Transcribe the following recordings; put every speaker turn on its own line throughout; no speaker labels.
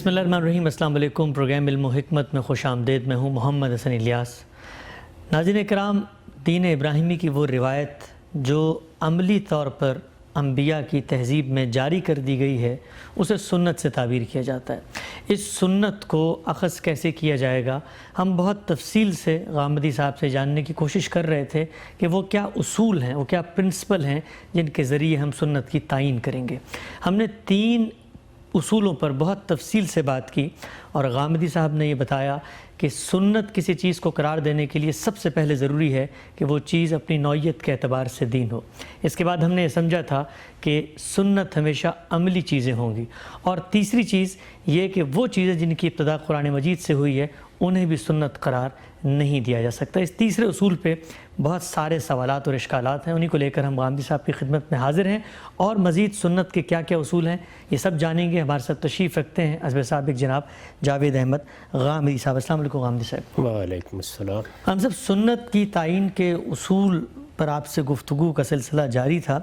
بسم اللہ الرحمن الرحیم۔ السلام علیکم۔ پروگرام علم و حکمت میں خوش آمدید۔ میں ہوں محمد حسن الیاس۔ ناظرین کرام، دین ابراہیمی کی وہ روایت جو عملی طور پر انبیاء کی تہذیب میں جاری کر دی گئی ہے، اسے سنت سے تعبیر کیا جاتا ہے۔ اس سنت کو اخذ کیسے کیا جائے گا، ہم بہت تفصیل سے غامدی صاحب سے جاننے کی کوشش کر رہے تھے کہ وہ کیا اصول ہیں، وہ کیا پرنسپل ہیں جن کے ذریعے ہم سنت کی تعین کریں گے۔ ہم نے 3 اصولوں پر بہت تفصیل سے بات کی اور غامدی صاحب نے یہ بتایا کہ سنت کسی چیز کو قرار دینے کے لیے سب سے پہلے ضروری ہے کہ وہ چیز اپنی نوعیت کے اعتبار سے دین ہو۔ اس کے بعد ہم نے یہ سمجھا تھا کہ سنت ہمیشہ عملی چیزیں ہوں گی، اور تیسری چیز یہ کہ وہ چیزیں جن کی ابتدا قرآن مجید سے ہوئی ہے انہیں بھی سنت قرار نہیں دیا جا سکتا۔ اس تیسرے اصول پہ بہت سارے سوالات اور اشکالات ہیں، انہی کو لے کر ہم غامدی صاحب کی خدمت میں حاضر ہیں، اور مزید سنت کے کیا کیا اصول ہیں یہ سب جانیں گے۔ ہمارے ساتھ تشریف رکھتے ہیں حزب سابق جناب جاوید احمد غامدی صاحب۔ السلام علیکم غامدی صاحب۔
وعلیکم السلام۔
ہم سب سنت کی تعین کے اصول پر آپ سے گفتگو کا سلسلہ جاری تھا۔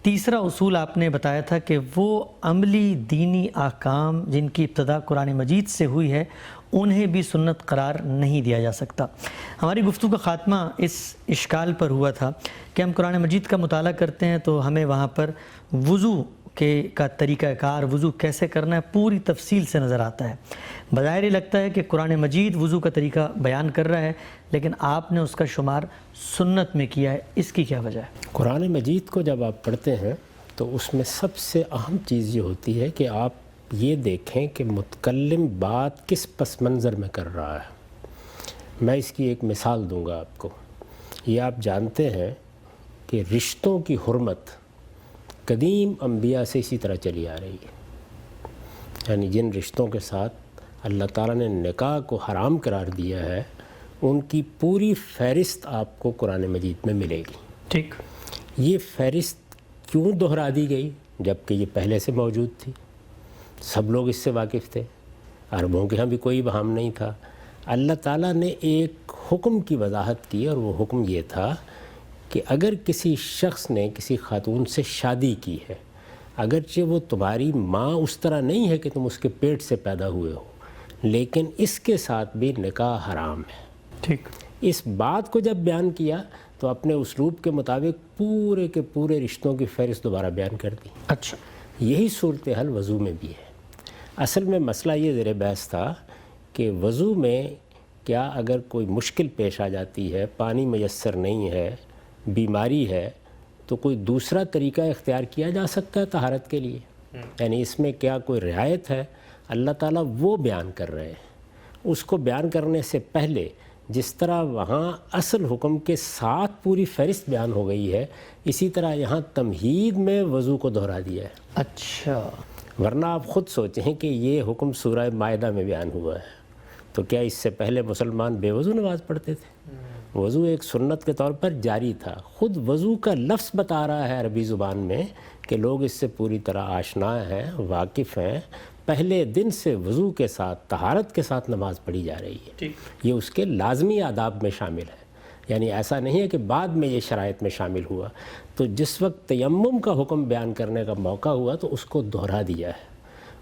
تیسرا اصول آپ نے بتایا تھا کہ وہ عملی دینی احکام جن کی ابتدا قرآن مجید سے ہوئی ہے انہیں بھی سنت قرار نہیں دیا جا سکتا۔ ہماری گفتگو کا خاتمہ اس اشکال پر ہوا تھا کہ ہم قرآن مجید کا مطالعہ کرتے ہیں تو ہمیں وہاں پر وضو کا طریقہ کار، وضو کیسے کرنا ہے، پوری تفصیل سے نظر آتا ہے۔ بظاہر یہ لگتا ہے کہ قرآن مجید وضو کا طریقہ بیان کر رہا ہے، لیکن آپ نے اس کا شمار سنت میں کیا ہے، اس کی کیا وجہ ہے؟
قرآن مجید کو جب آپ پڑھتے ہیں تو اس میں سب سے اہم چیز یہ ہوتی ہے کہ آپ یہ دیکھیں کہ متکلم بات کس پس منظر میں کر رہا ہے۔ میں اس کی ایک مثال دوں گا آپ کو۔ یہ آپ جانتے ہیں کہ رشتوں کی حرمت قدیم انبیاء سے اسی طرح چلی آ رہی ہے، یعنی جن رشتوں کے ساتھ اللہ تعالیٰ نے نکاح کو حرام قرار دیا ہے ان کی پوری فہرست آپ کو قرآن مجید میں ملے گی۔
ٹھیک،
یہ فہرست کیوں دہرا دی گئی جبکہ یہ پہلے سے موجود تھی؟ سب لوگ اس سے واقف تھے، عربوں کے ہاں بھی کوئی بہام نہیں تھا۔ اللہ تعالیٰ نے ایک حکم کی وضاحت کی، اور وہ حکم یہ تھا کہ اگر کسی شخص نے کسی خاتون سے شادی کی ہے، اگرچہ وہ تمہاری ماں اس طرح نہیں ہے کہ تم اس کے پیٹ سے پیدا ہوئے ہو، لیکن اس کے ساتھ بھی نکاح حرام ہے۔
ٹھیک،
اس بات کو جب بیان کیا تو اپنے اسلوب کے مطابق پورے کے پورے رشتوں کی فہرست دوبارہ بیان کر دی۔
اچھا،
یہی صورتحال وضو میں بھی ہے۔ اصل میں مسئلہ یہ زیر بحث تھا کہ وضو میں کیا اگر کوئی مشکل پیش آ جاتی ہے، پانی میسر نہیں ہے، بیماری ہے، تو کوئی دوسرا طریقہ اختیار کیا جا سکتا ہے طہارت کے لیے؟ یعنی اس میں کیا کوئی رعایت ہے؟ اللہ تعالیٰ وہ بیان کر رہے ہیں۔ اس کو بیان کرنے سے پہلے جس طرح وہاں اصل حکم کے ساتھ پوری فہرست بیان ہو گئی ہے، اسی طرح یہاں تمہید میں وضو کو دہرا دیا ہے۔
اچھا،
ورنہ آپ خود سوچیں کہ یہ حکم سورہ مائدہ میں بیان ہوا ہے، تو کیا اس سے پہلے مسلمان بے وضو نماز پڑھتے تھے؟ وضو ایک سنت کے طور پر جاری تھا۔ خود وضو کا لفظ بتا رہا ہے عربی زبان میں کہ لوگ اس سے پوری طرح آشنا ہیں، واقف ہیں۔ پہلے دن سے وضو کے ساتھ، طہارت کے ساتھ نماز پڑھی جا رہی ہے۔ یہ اس کے لازمی آداب میں شامل ہے، یعنی ایسا نہیں ہے کہ بعد میں یہ شرائط میں شامل ہوا۔ تو جس وقت تیمم کا حکم بیان کرنے کا موقع ہوا تو اس کو دہرا دیا ہے،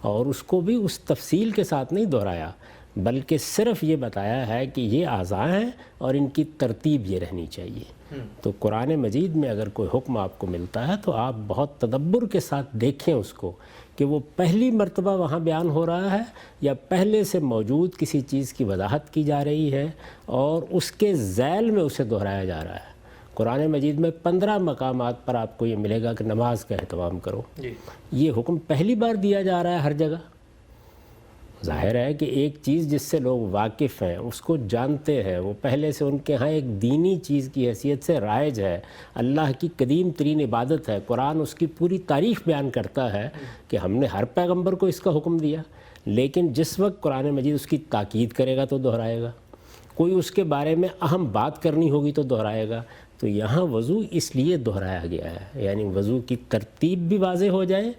اور اس کو بھی اس تفصیل کے ساتھ نہیں دہرایا، بلکہ صرف یہ بتایا ہے کہ یہ اعضاء ہیں اور ان کی ترتیب یہ رہنی چاہیے۔ تو قرآن مجید میں اگر کوئی حکم آپ کو ملتا ہے تو آپ بہت تدبر کے ساتھ دیکھیں اس کو کہ وہ پہلی مرتبہ وہاں بیان ہو رہا ہے یا پہلے سے موجود کسی چیز کی وضاحت کی جا رہی ہے اور اس کے ذیل میں اسے دہرایا جا رہا ہے۔ قرآن مجید میں 15 مقامات پر آپ کو یہ ملے گا کہ نماز کا اہتمام کرو۔ یہ حکم پہلی بار دیا جا رہا ہے ہر جگہ۔ ظاہر ہے کہ ایک چیز جس سے لوگ واقف ہیں، اس کو جانتے ہیں، وہ پہلے سے ان کے ہاں ایک دینی چیز کی حیثیت سے رائج ہے، اللہ کی قدیم ترین عبادت ہے۔ قرآن اس کی پوری تاریخ بیان کرتا ہے کہ ہم نے ہر پیغمبر کو اس کا حکم دیا، لیکن جس وقت قرآن مجید اس کی تاکید کرے گا تو دہرائے گا، کوئی اس کے بارے میں اہم بات کرنی ہوگی تو دہرائے گا۔ تو یہاں وضو اس لیے دہرایا گیا ہے، یعنی وضو کی ترتیب بھی واضح ہو جائے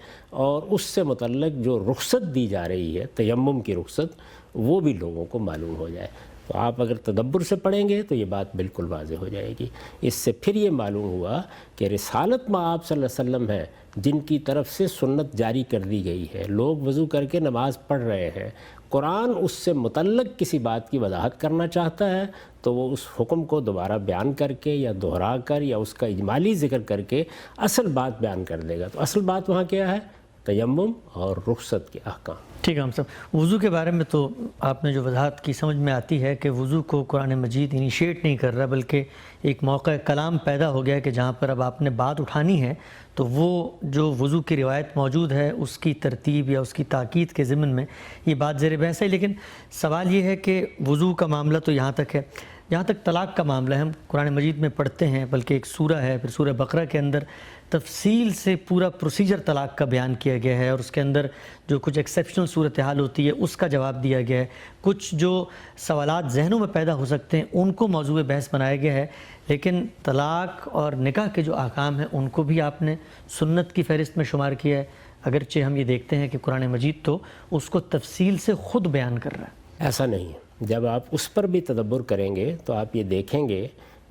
اور اس سے متعلق جو رخصت دی جا رہی ہے، تیمم کی رخصت، وہ بھی لوگوں کو معلوم ہو جائے۔ تو آپ اگر تدبر سے پڑھیں گے تو یہ بات بالکل واضح ہو جائے گی۔ اس سے پھر یہ معلوم ہوا کہ رسالت مآب صلی اللہ علیہ وسلم ہے جن کی طرف سے سنت جاری کر دی گئی ہے، لوگ وضو کر کے نماز پڑھ رہے ہیں، قرآن اس سے متعلق کسی بات کی وضاحت کرنا چاہتا ہے تو وہ اس حکم کو دوبارہ بیان کر کے یا دہرا کر یا اس کا اجمالی ذکر کر کے اصل بات بیان کر دے گا۔ تو اصل بات وہاں کیا ہے؟ تیمم اور رخصت کے احکام۔
ٹھیک ہے ہم صاحب، وضو کے بارے میں تو آپ نے جو وضاحت کی سمجھ میں آتی ہے کہ وضو کو قرآن مجید انیشیٹ نہیں کر رہا، بلکہ ایک موقع کلام پیدا ہو گیا کہ جہاں پر اب آپ نے بات اٹھانی ہے تو وہ جو وضو کی روایت موجود ہے اس کی ترتیب یا اس کی تاکید کے ضمن میں یہ بات زیر بحث ہے۔ لیکن سوال یہ ہے کہ وضو کا معاملہ تو یہاں تک ہے، جہاں تک طلاق کا معاملہ ہے ہم قرآن مجید میں پڑھتے ہیں، بلکہ ایک سورہ ہے، پھر سورہ بقرہ کے اندر تفصیل سے پورا پروسیجر طلاق کا بیان کیا گیا ہے، اور اس کے اندر جو کچھ ایکسیپشنل صورتحال ہوتی ہے اس کا جواب دیا گیا ہے، کچھ جو سوالات ذہنوں میں پیدا ہو سکتے ہیں ان کو موضوع بحث بنایا گیا ہے۔ لیکن طلاق اور نکاح کے جو احکام ہیں ان کو بھی آپ نے سنت کی فہرست میں شمار کیا ہے، اگرچہ ہم یہ دیکھتے ہیں کہ قرآن مجید تو اس کو تفصیل سے خود بیان کر رہا ہے۔
ایسا نہیں ہے، جب آپ اس پر بھی تدبر کریں گے تو آپ یہ دیکھیں گے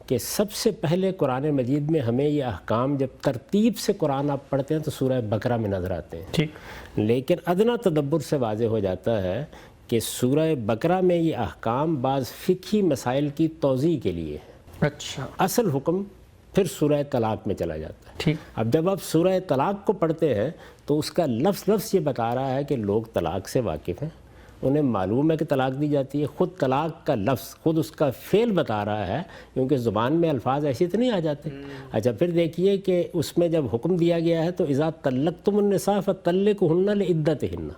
کہ سب سے پہلے قرآن مجید میں ہمیں یہ احکام جب ترتیب سے قرآن آپ پڑھتے ہیں تو سورہ بقرہ میں نظر آتے ہیں،
ٹھیک،
لیکن ادنا تدبر سے واضح ہو جاتا ہے کہ سورہ بقرہ میں یہ احکام بعض فقہی مسائل کی توضیح کے لیے ہے۔
اچھا،
اصل حکم پھر سورہ طلاق میں چلا جاتا ہے۔
ٹھیک،
اب جب آپ سورہ طلاق کو پڑھتے ہیں تو اس کا لفظ یہ بتا رہا ہے کہ لوگ طلاق سے واقف ہیں، انہیں معلوم ہے کہ طلاق دی جاتی ہے، خود طلاق کا لفظ، خود اس کا فعل بتا رہا ہے، کیونکہ زبان میں الفاظ ایسے تو نہیں آ جاتے۔ اچھا پھر دیکھیے کہ اس میں جب حکم دیا گیا ہے تو اذا طلقتم النساء فطلقوهن لعدتهن،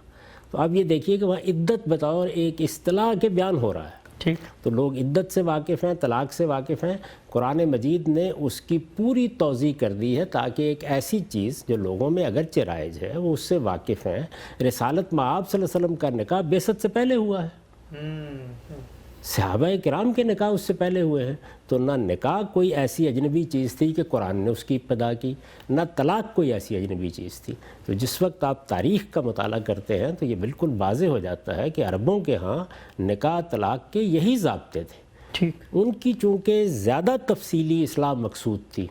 تو اب یہ دیکھیے کہ وہاں عدت بطور ایک اصطلاح کے بیان ہو رہا ہے۔
ٹھیک،
تو لوگ عدت سے واقف ہیں، طلاق سے واقف ہیں، قرآن مجید نے اس کی پوری توضیح کر دی ہے تاکہ ایک ایسی چیز جو لوگوں میں اگرچہ رائج ہے وہ اس سے واقف ہیں۔ رسالت مآب صلی اللہ علیہ وسلم کا نکاح بعثت سے پہلے ہوا ہے، صحابہ کرام کے نکاح اس سے پہلے ہوئے ہیں، تو نہ نکاح کوئی ایسی اجنبی چیز تھی کہ قرآن نے اس کی ابتدا کی، نہ طلاق کوئی ایسی اجنبی چیز تھی۔ تو جس وقت آپ تاریخ کا مطالعہ کرتے ہیں تو یہ بالکل واضح ہو جاتا ہے کہ عربوں کے ہاں نکاح طلاق کے یہی ضابطے تھے۔
ٹھیک،
ان کی چونکہ زیادہ تفصیلی اصلاح مقصود تھی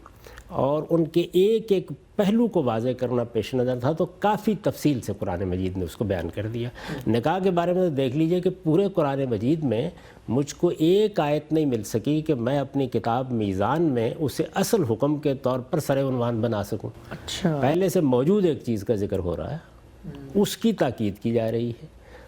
اور ان کے ایک ایک پہلو کو واضح کرنا پیش نظر تھا، تو کافی تفصیل سے قرآن مجید نے اس کو بیان کر دیا۔ نکاح کے بارے میں دیکھ لیجئے کہ پورے قرآن مجید میں مجھ کو ایک آیت نہیں مل سکی کہ میں اپنی کتاب میزان میں اسے اصل حکم کے طور پر سر عنوان بنا سکوں۔
اچھا،
پہلے سے موجود ایک چیز کا ذکر ہو رہا ہے، اس کی تاکید کی جا رہی ہے،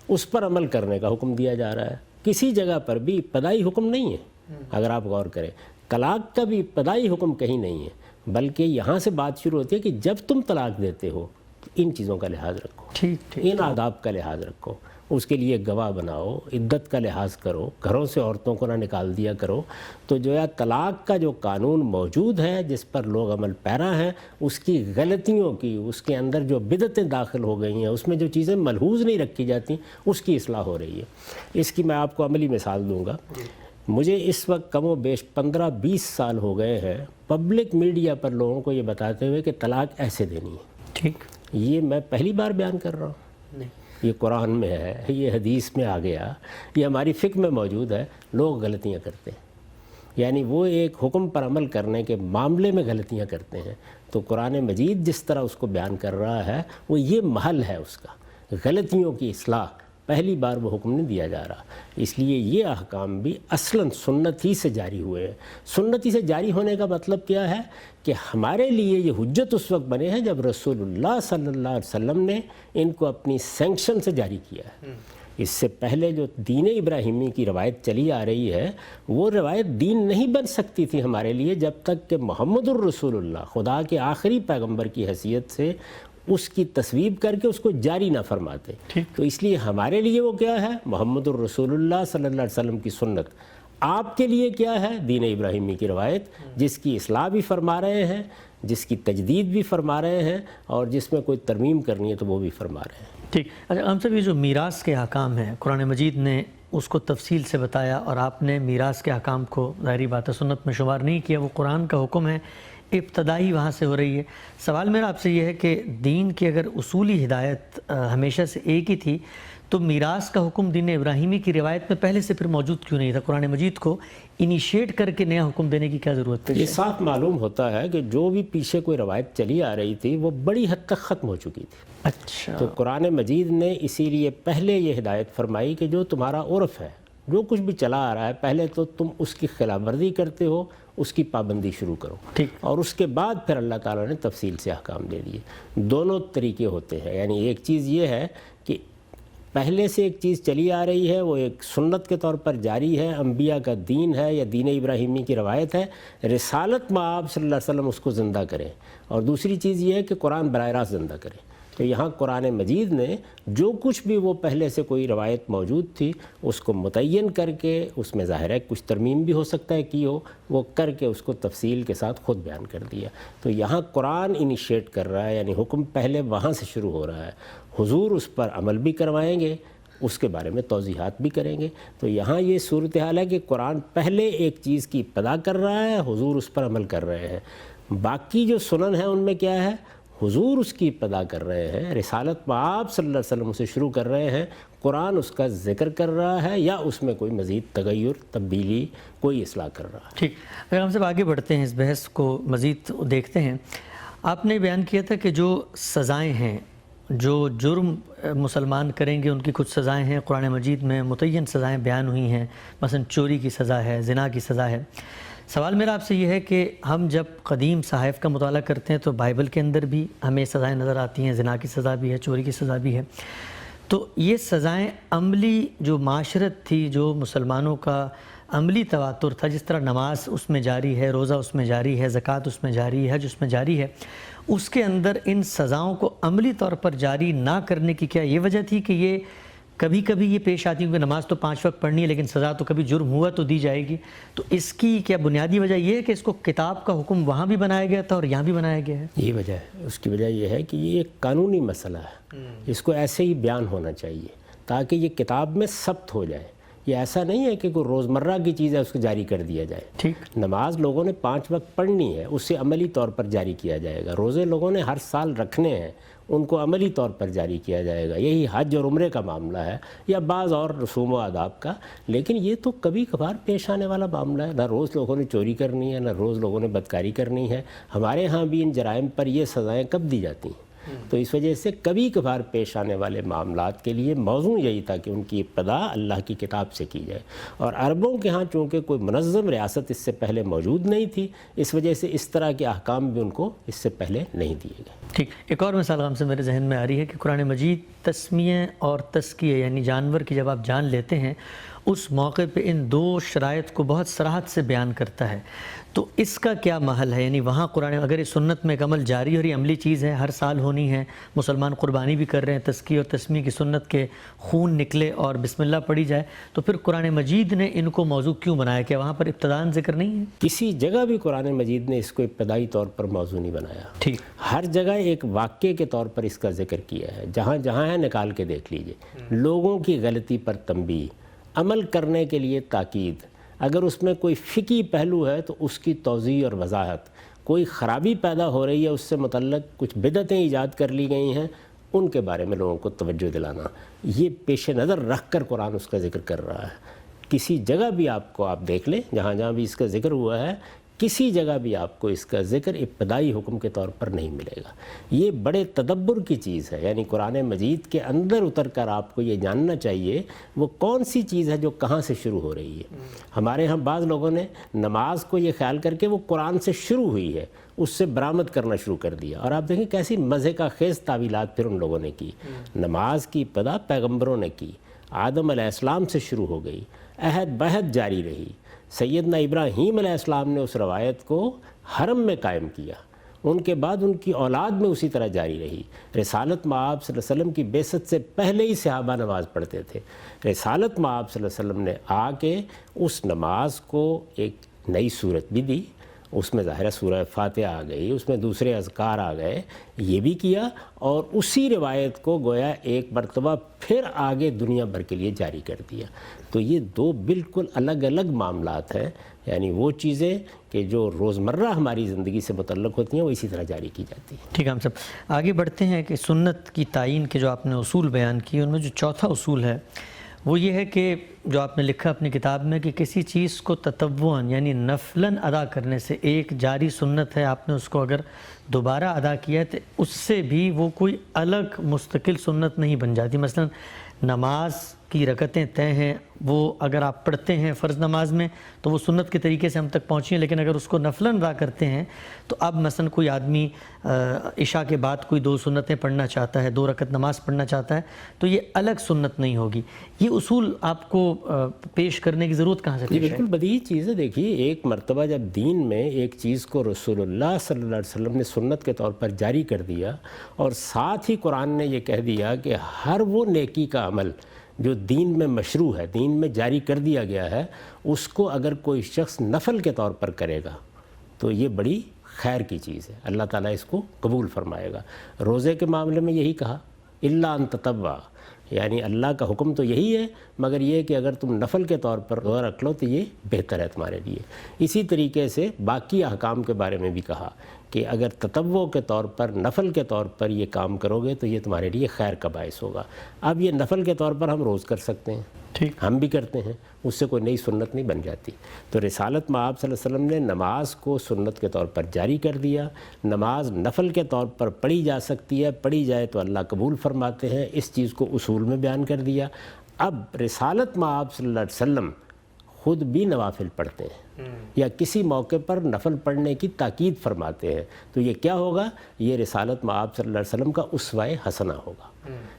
اس پر عمل کرنے کا حکم دیا جا رہا ہے۔ کسی جگہ پر بھی ابتدائی حکم نہیں ہے، اگر آپ غور کریں طلاق کا بھی ابتدائی حکم کہیں نہیں ہے، بلکہ یہاں سے بات شروع ہوتی ہے کہ جب تم طلاق دیتے ہو تو ان چیزوں کا لحاظ رکھو،
ٹھیک،
ان آداب کا لحاظ رکھو، اس کے لیے گواہ بناؤ، عدت کا لحاظ کرو، گھروں سے عورتوں کو نہ نکال دیا کرو۔ تو جو ہے طلاق کا جو قانون موجود ہے جس پر لوگ عمل پیرا ہیں، اس کی غلطیوں کی، اس کے اندر جو بدعتیں داخل ہو گئی ہیں، اس میں جو چیزیں ملحوظ نہیں رکھی جاتی، اس کی اصلاح ہو رہی ہے۔ اس کی میں آپ کو عملی مثال دوں گا۔ مجھے اس وقت کم و بیش 15-20 سال ہو گئے ہیں پبلک میڈیا پر لوگوں کو یہ بتاتے ہوئے کہ طلاق ایسے دینی ہے۔
ٹھیک،
یہ میں پہلی بار بیان کر رہا ہوں،
نہیں،
یہ قرآن میں ہے، یہ حدیث میں آ گیا، یہ ہماری فقہ میں موجود ہے، لوگ غلطیاں کرتے ہیں، یعنی وہ ایک حکم پر عمل کرنے کے معاملے میں غلطیاں کرتے ہیں۔ تو قرآن مجید جس طرح اس کو بیان کر رہا ہے وہ یہ محل ہے اس کا، غلطیوں کی اصلاح، پہلی بار وہ حکم نہیں دیا جا رہا۔ اس لیے یہ احکام بھی اصلاً سنت ہی سے جاری ہوئے ہیں۔ سنت ہی سے جاری ہونے کا مطلب کیا ہے کہ ہمارے لیے یہ حجت اس وقت بنے ہیں جب رسول اللہ صلی اللہ علیہ وسلم نے ان کو اپنی سینکشن سے جاری کیا ہے۔ اس سے پہلے جو دین ابراہیمی کی روایت چلی آ رہی ہے وہ روایت دین نہیں بن سکتی تھی ہمارے لیے جب تک کہ محمد الرسول اللہ خدا کے آخری پیغمبر کی حیثیت سے اس کی تصویب کر کے اس کو جاری نہ فرماتے۔ تو اس لیے ہمارے لیے وہ کیا ہے؟ محمد الرسول اللہ صلی اللہ علیہ وسلم کی سنت۔ آپ کے لیے کیا ہے؟ دین ابراہیمی کی روایت، جس کی اصلاح بھی فرما رہے ہیں، جس کی تجدید بھی فرما رہے ہیں، اور جس میں کوئی ترمیم کرنی ہے تو وہ بھی فرما رہے ہیں۔
ٹھیک، اچھا ہم صاحب یہ جو میراث کے احکام ہیں قرآن مجید نے اس کو تفصیل سے بتایا، اور آپ نے میراث کے احکام کو ظاہری بات ہے سنت میں شمار نہیں کیا، وہ قرآن کا حکم ہے، ابتدائی وہاں سے ہو رہی ہے۔ سوال میرا آپ سے یہ ہے کہ دین کی اگر اصولی ہدایت ہمیشہ سے ایک ہی تھی تو میراث کا حکم دین ابراہیمی کی روایت میں پہلے سے پھر موجود کیوں نہیں تھا؟ قرآن مجید کو انیشیٹ کر کے نیا حکم دینے کی کیا ضرورت ہے؟
یہ صاف معلوم ہوتا ہے کہ جو بھی پیچھے کوئی روایت چلی آ رہی تھی وہ بڑی حد تک ختم ہو چکی تھی۔
اچھا،
تو قرآن مجید نے اسی لیے پہلے یہ ہدایت فرمائی کہ جو تمہارا عرف ہے، جو کچھ بھی چلا آ رہا ہے، پہلے تو تم اس کی خلاف ورزی کرتے ہو، اس کی پابندی شروع کرو،
ٹھیک،
اور اس کے بعد پھر اللہ تعالیٰ نے تفصیل سے احکام دے دیے۔ دونوں طریقے ہوتے ہیں، یعنی ایک چیز یہ ہے کہ پہلے سے ایک چیز چلی آ رہی ہے، وہ ایک سنت کے طور پر جاری ہے، انبیاء کا دین ہے یا دین ابراہیمی کی روایت ہے، رسالت مآب صلی اللہ علیہ وسلم اس کو زندہ کریں، اور دوسری چیز یہ ہے کہ قرآن براہ راست زندہ کریں۔ تو یہاں قرآن مجید نے جو کچھ بھی وہ پہلے سے کوئی روایت موجود تھی اس کو متعین کر کے، اس میں ظاہر ہے کچھ ترمیم بھی ہو سکتا ہے کی ہو، وہ کر کے اس کو تفصیل کے ساتھ خود بیان کر دیا۔ تو یہاں قرآن انیشیٹ کر رہا ہے، یعنی حکم پہلے وہاں سے شروع ہو رہا ہے، حضور اس پر عمل بھی کروائیں گے، اس کے بارے میں توضیحات بھی کریں گے۔ تو یہاں یہ صورتحال ہے کہ قرآن پہلے ایک چیز کی ابتدا کر رہا ہے، حضور اس پر عمل کر رہے ہیں۔ باقی جو سنن ہیں ان میں کیا ہے؟ حضور اس کی ابتدا کر رہے ہیں، رسالت مآب صلی اللہ علیہ وسلم سے شروع کر رہے ہیں، قرآن اس کا ذکر کر رہا ہے یا اس میں کوئی مزید تغیر، تبدیلی، کوئی اصلاح کر رہا ہے۔
ٹھیک، اگر ہم سب آگے بڑھتے ہیں، اس بحث کو مزید دیکھتے ہیں، آپ نے بیان کیا تھا کہ جو سزائیں ہیں، جو جرم مسلمان کریں گے ان کی کچھ سزائیں ہیں، قرآن مجید میں متعین سزائیں بیان ہوئی ہیں، مثلا چوری کی سزا ہے، زنا کی سزا ہے۔ سوال میرا آپ سے یہ ہے کہ ہم جب قدیم صحائف کا مطالعہ کرتے ہیں تو بائبل کے اندر بھی ہمیں سزائیں نظر آتی ہیں، زنا کی سزا بھی ہے، چوری کی سزا بھی ہے۔ تو یہ سزائیں عملی جو معاشرت تھی، جو مسلمانوں کا عملی تواتر تھا، جس طرح نماز اس میں جاری ہے، روزہ اس میں جاری ہے، زکوٰۃ اس میں جاری ہے، حج اس میں جاری ہے، اس کے اندر ان سزاؤں کو عملی طور پر جاری نہ کرنے کی کیا یہ وجہ تھی کہ یہ کبھی کبھی یہ پیش آتی ہے کہ نماز تو 5 وقت پڑھنی ہے لیکن سزا تو کبھی جرم ہوا تو دی جائے گی؟ تو اس کی کیا بنیادی وجہ یہ ہے کہ اس کو کتاب کا حکم وہاں بھی بنایا گیا تھا اور یہاں بھی بنایا گیا ہے؟
یہ وجہ ہے، اس کی وجہ یہ ہے کہ یہ ایک قانونی مسئلہ ہے، اس کو ایسے ہی بیان ہونا چاہیے تاکہ یہ کتاب میں ثبت ہو جائے۔ یہ ایسا نہیں ہے کہ کوئی روزمرہ کی چیز ہے اس کو جاری کر دیا جائے۔
ٹھیک،
نماز لوگوں نے 5 وقت پڑھنی ہے، اسے عملی طور پر جاری کیا جائے گا۔ روزے لوگوں نے ہر سال رکھنے ہیں، ان کو عملی طور پر جاری کیا جائے گا۔ یہی حج اور عمرے کا معاملہ ہے یا بعض اور رسوم و آداب کا، لیکن یہ تو کبھی کبھار پیش آنے والا معاملہ ہے۔ نہ روز لوگوں نے چوری کرنی ہے، نہ روز لوگوں نے بدکاری کرنی ہے۔ ہمارے ہاں بھی ان جرائم پر یہ سزائیں کب دی جاتی ہیں؟ تو اس وجہ سے کبھی کبھار پیش آنے والے معاملات کے لیے موضوع یہی تھا کہ ان کی ابتدا اللہ کی کتاب سے کی جائے، اور عربوں کے ہاں چونکہ کوئی منظم ریاست اس سے پہلے موجود نہیں تھی، اس وجہ سے اس طرح کے احکام بھی ان کو اس سے پہلے نہیں دیے گئے۔
ٹھیک، ایک اور مثال ہم سے میرے ذہن میں آ رہی ہے کہ قرآن مجید تسمیہ اور تزکیہ یعنی جانور کی جب آپ جان لیتے ہیں اس موقع پہ ان 2 شرائط کو بہت صراحت سے بیان کرتا ہے، تو اس کا کیا محل ہے؟ یعنی وہاں قرآن اگر اس سنت میں ایک عمل جاری اور یہ عملی چیز ہے، ہر سال ہونی ہے، مسلمان قربانی بھی کر رہے ہیں، تزکیہ اور تسمیہ کی سنت کے خون نکلے اور بسم اللہ پڑھی جائے، تو پھر قرآن مجید نے ان کو موضوع کیوں بنایا؟ کیا وہاں پر ابتداءً ذکر نہیں ہے؟
کسی جگہ بھی قرآن مجید نے اس کو ابتدائی طور پر موضوع نہیں بنایا۔
ٹھیک،
ہر جگہ ایک واقعے کے طور پر اس کا ذکر کیا ہے، جہاں جہاں ہے نکال کے دیکھ لیجئے۔ لوگوں کی غلطی پر تنبیہ، عمل کرنے کے لیے تاکید، اگر اس میں کوئی فقہی پہلو ہے تو اس کی توضیح اور وضاحت، کوئی خرابی پیدا ہو رہی ہے اس سے متعلق کچھ بدعتیں ایجاد کر لی گئی ہیں، ان کے بارے میں لوگوں کو توجہ دلانا، یہ پیش نظر رکھ کر قرآن اس کا ذکر کر رہا ہے۔ کسی جگہ بھی آپ دیکھ لیں، جہاں جہاں بھی اس کا ذکر ہوا ہے، کسی جگہ بھی آپ کو اس کا ذکر ابتدائی حکم کے طور پر نہیں ملے گا۔ یہ بڑے تدبر کی چیز ہے، یعنی قرآن مجید کے اندر اتر کر آپ کو یہ جاننا چاہیے وہ کون سی چیز ہے جو کہاں سے شروع ہو رہی ہے۔ ہمارے ہاں بعض لوگوں نے نماز کو یہ خیال کر کے وہ قرآن سے شروع ہوئی ہے اس سے برآمد کرنا شروع کر دیا، اور آپ دیکھیں کیسی مزے کا خیز تعویلات پھر ان لوگوں نے کی۔ نماز کی ابتدا پیغمبروں نے کی، آدم علیہ السلام سے شروع ہو گئی، عہد بہد جاری رہی۔ سیدنا ابراہیم علیہ السلام نے اس روایت کو حرم میں قائم کیا، ان کے بعد ان کی اولاد میں اسی طرح جاری رہی۔ رسالت مآب صلی اللہ علیہ وسلم کی بعثت سے پہلے ہی صحابہ نماز پڑھتے تھے۔ رسالت مآب صلی اللہ علیہ وسلم نے آ کے اس نماز کو ایک نئی صورت بھی دی، اس میں ظاہر سورہ فاتحہ آ گئی، اس میں دوسرے اذکار آ گئے، یہ بھی کیا، اور اسی روایت کو گویا ایک مرتبہ پھر آگے دنیا بھر کے لیے جاری کر دیا۔ تو یہ دو بالکل الگ الگ معاملات ہیں، یعنی وہ چیزیں کہ جو روزمرہ ہماری زندگی سے متعلق ہوتی ہیں وہ اسی طرح جاری کی جاتی ہیں۔
ٹھیک ہے، ہم سب آگے بڑھتے ہیں کہ سنت کی تعین کے جو آپ نے اصول بیان کیے، ان میں جو چوتھا اصول ہے وہ یہ ہے کہ جو آپ نے لکھا اپنی کتاب میں کہ کسی چیز کو تطوعاً یعنی نفلاً ادا کرنے سے ایک جاری سنت ہے، آپ نے اس کو اگر دوبارہ ادا کیا ہے تو اس سے بھی وہ کوئی الگ مستقل سنت نہیں بن جاتی۔ مثلا نماز کی رکعتیں طے ہیں، وہ اگر آپ پڑھتے ہیں فرض نماز میں تو وہ سنت کے طریقے سے ہم تک پہنچی ہیں، لیکن اگر اس کو نفلاً ادا کرتے ہیں تو اب مثلا کوئی آدمی عشاء کے بعد کوئی 2 سنتیں پڑھنا چاہتا ہے، 2 رکعت نماز پڑھنا چاہتا ہے تو یہ الگ سنت نہیں ہوگی۔ یہ اصول آپ کو پیش کرنے کی ضرورت کہاں سے پیش ہے؟
بالکل بدیہی چیز ہے۔ دیکھیے، ایک مرتبہ جب دین میں ایک چیز کو رسول اللہ صلی اللہ علیہ وسلم نے سنت کے طور پر جاری کر دیا، اور ساتھ ہی قرآن نے یہ کہہ دیا کہ ہر وہ نیکی کا عمل جو دین میں مشروع ہے، دین میں جاری کر دیا گیا ہے، اس کو اگر کوئی شخص نفل کے طور پر کرے گا تو یہ بڑی خیر کی چیز ہے، اللہ تعالیٰ اس کو قبول فرمائے گا۔ روزے کے معاملے میں یہی کہا، الا ان تطوع، یعنی اللہ کا حکم تو یہی ہے، مگر یہ کہ اگر تم نفل کے طور پر روزہ رکھ لو تو یہ بہتر ہے تمہارے لیے۔ اسی طریقے سے باقی احکام کے بارے میں بھی کہا کہ اگر تطوع کے طور پر، نفل کے طور پر یہ کام کرو گے تو یہ تمہارے لیے خیر کا باعث ہوگا۔ اب یہ نفل کے طور پر ہم روز کر سکتے ہیں،
ٹھیک،
ہم بھی کرتے ہیں، اس سے کوئی نئی سنت نہیں بن جاتی۔ تو رسالت میں آپ صلی اللہ علیہ وسلم نے نماز کو سنت کے طور پر جاری کر دیا۔ نماز نفل کے طور پر پڑھی جا سکتی ہے، پڑھی جائے تو اللہ قبول فرماتے ہیں، اس چیز کو اصول میں بیان کر دیا۔ اب رسالت میں آپ صلی اللہ علیہ وسلم خود بھی نوافل پڑھتے ہیں یا کسی موقع پر نفل پڑھنے کی تاکید فرماتے ہیں، تو یہ کیا ہوگا؟ یہ رسالت میں آپ صلی اللہ علیہ وسلم کا اسوہ حسنہ ہوگا۔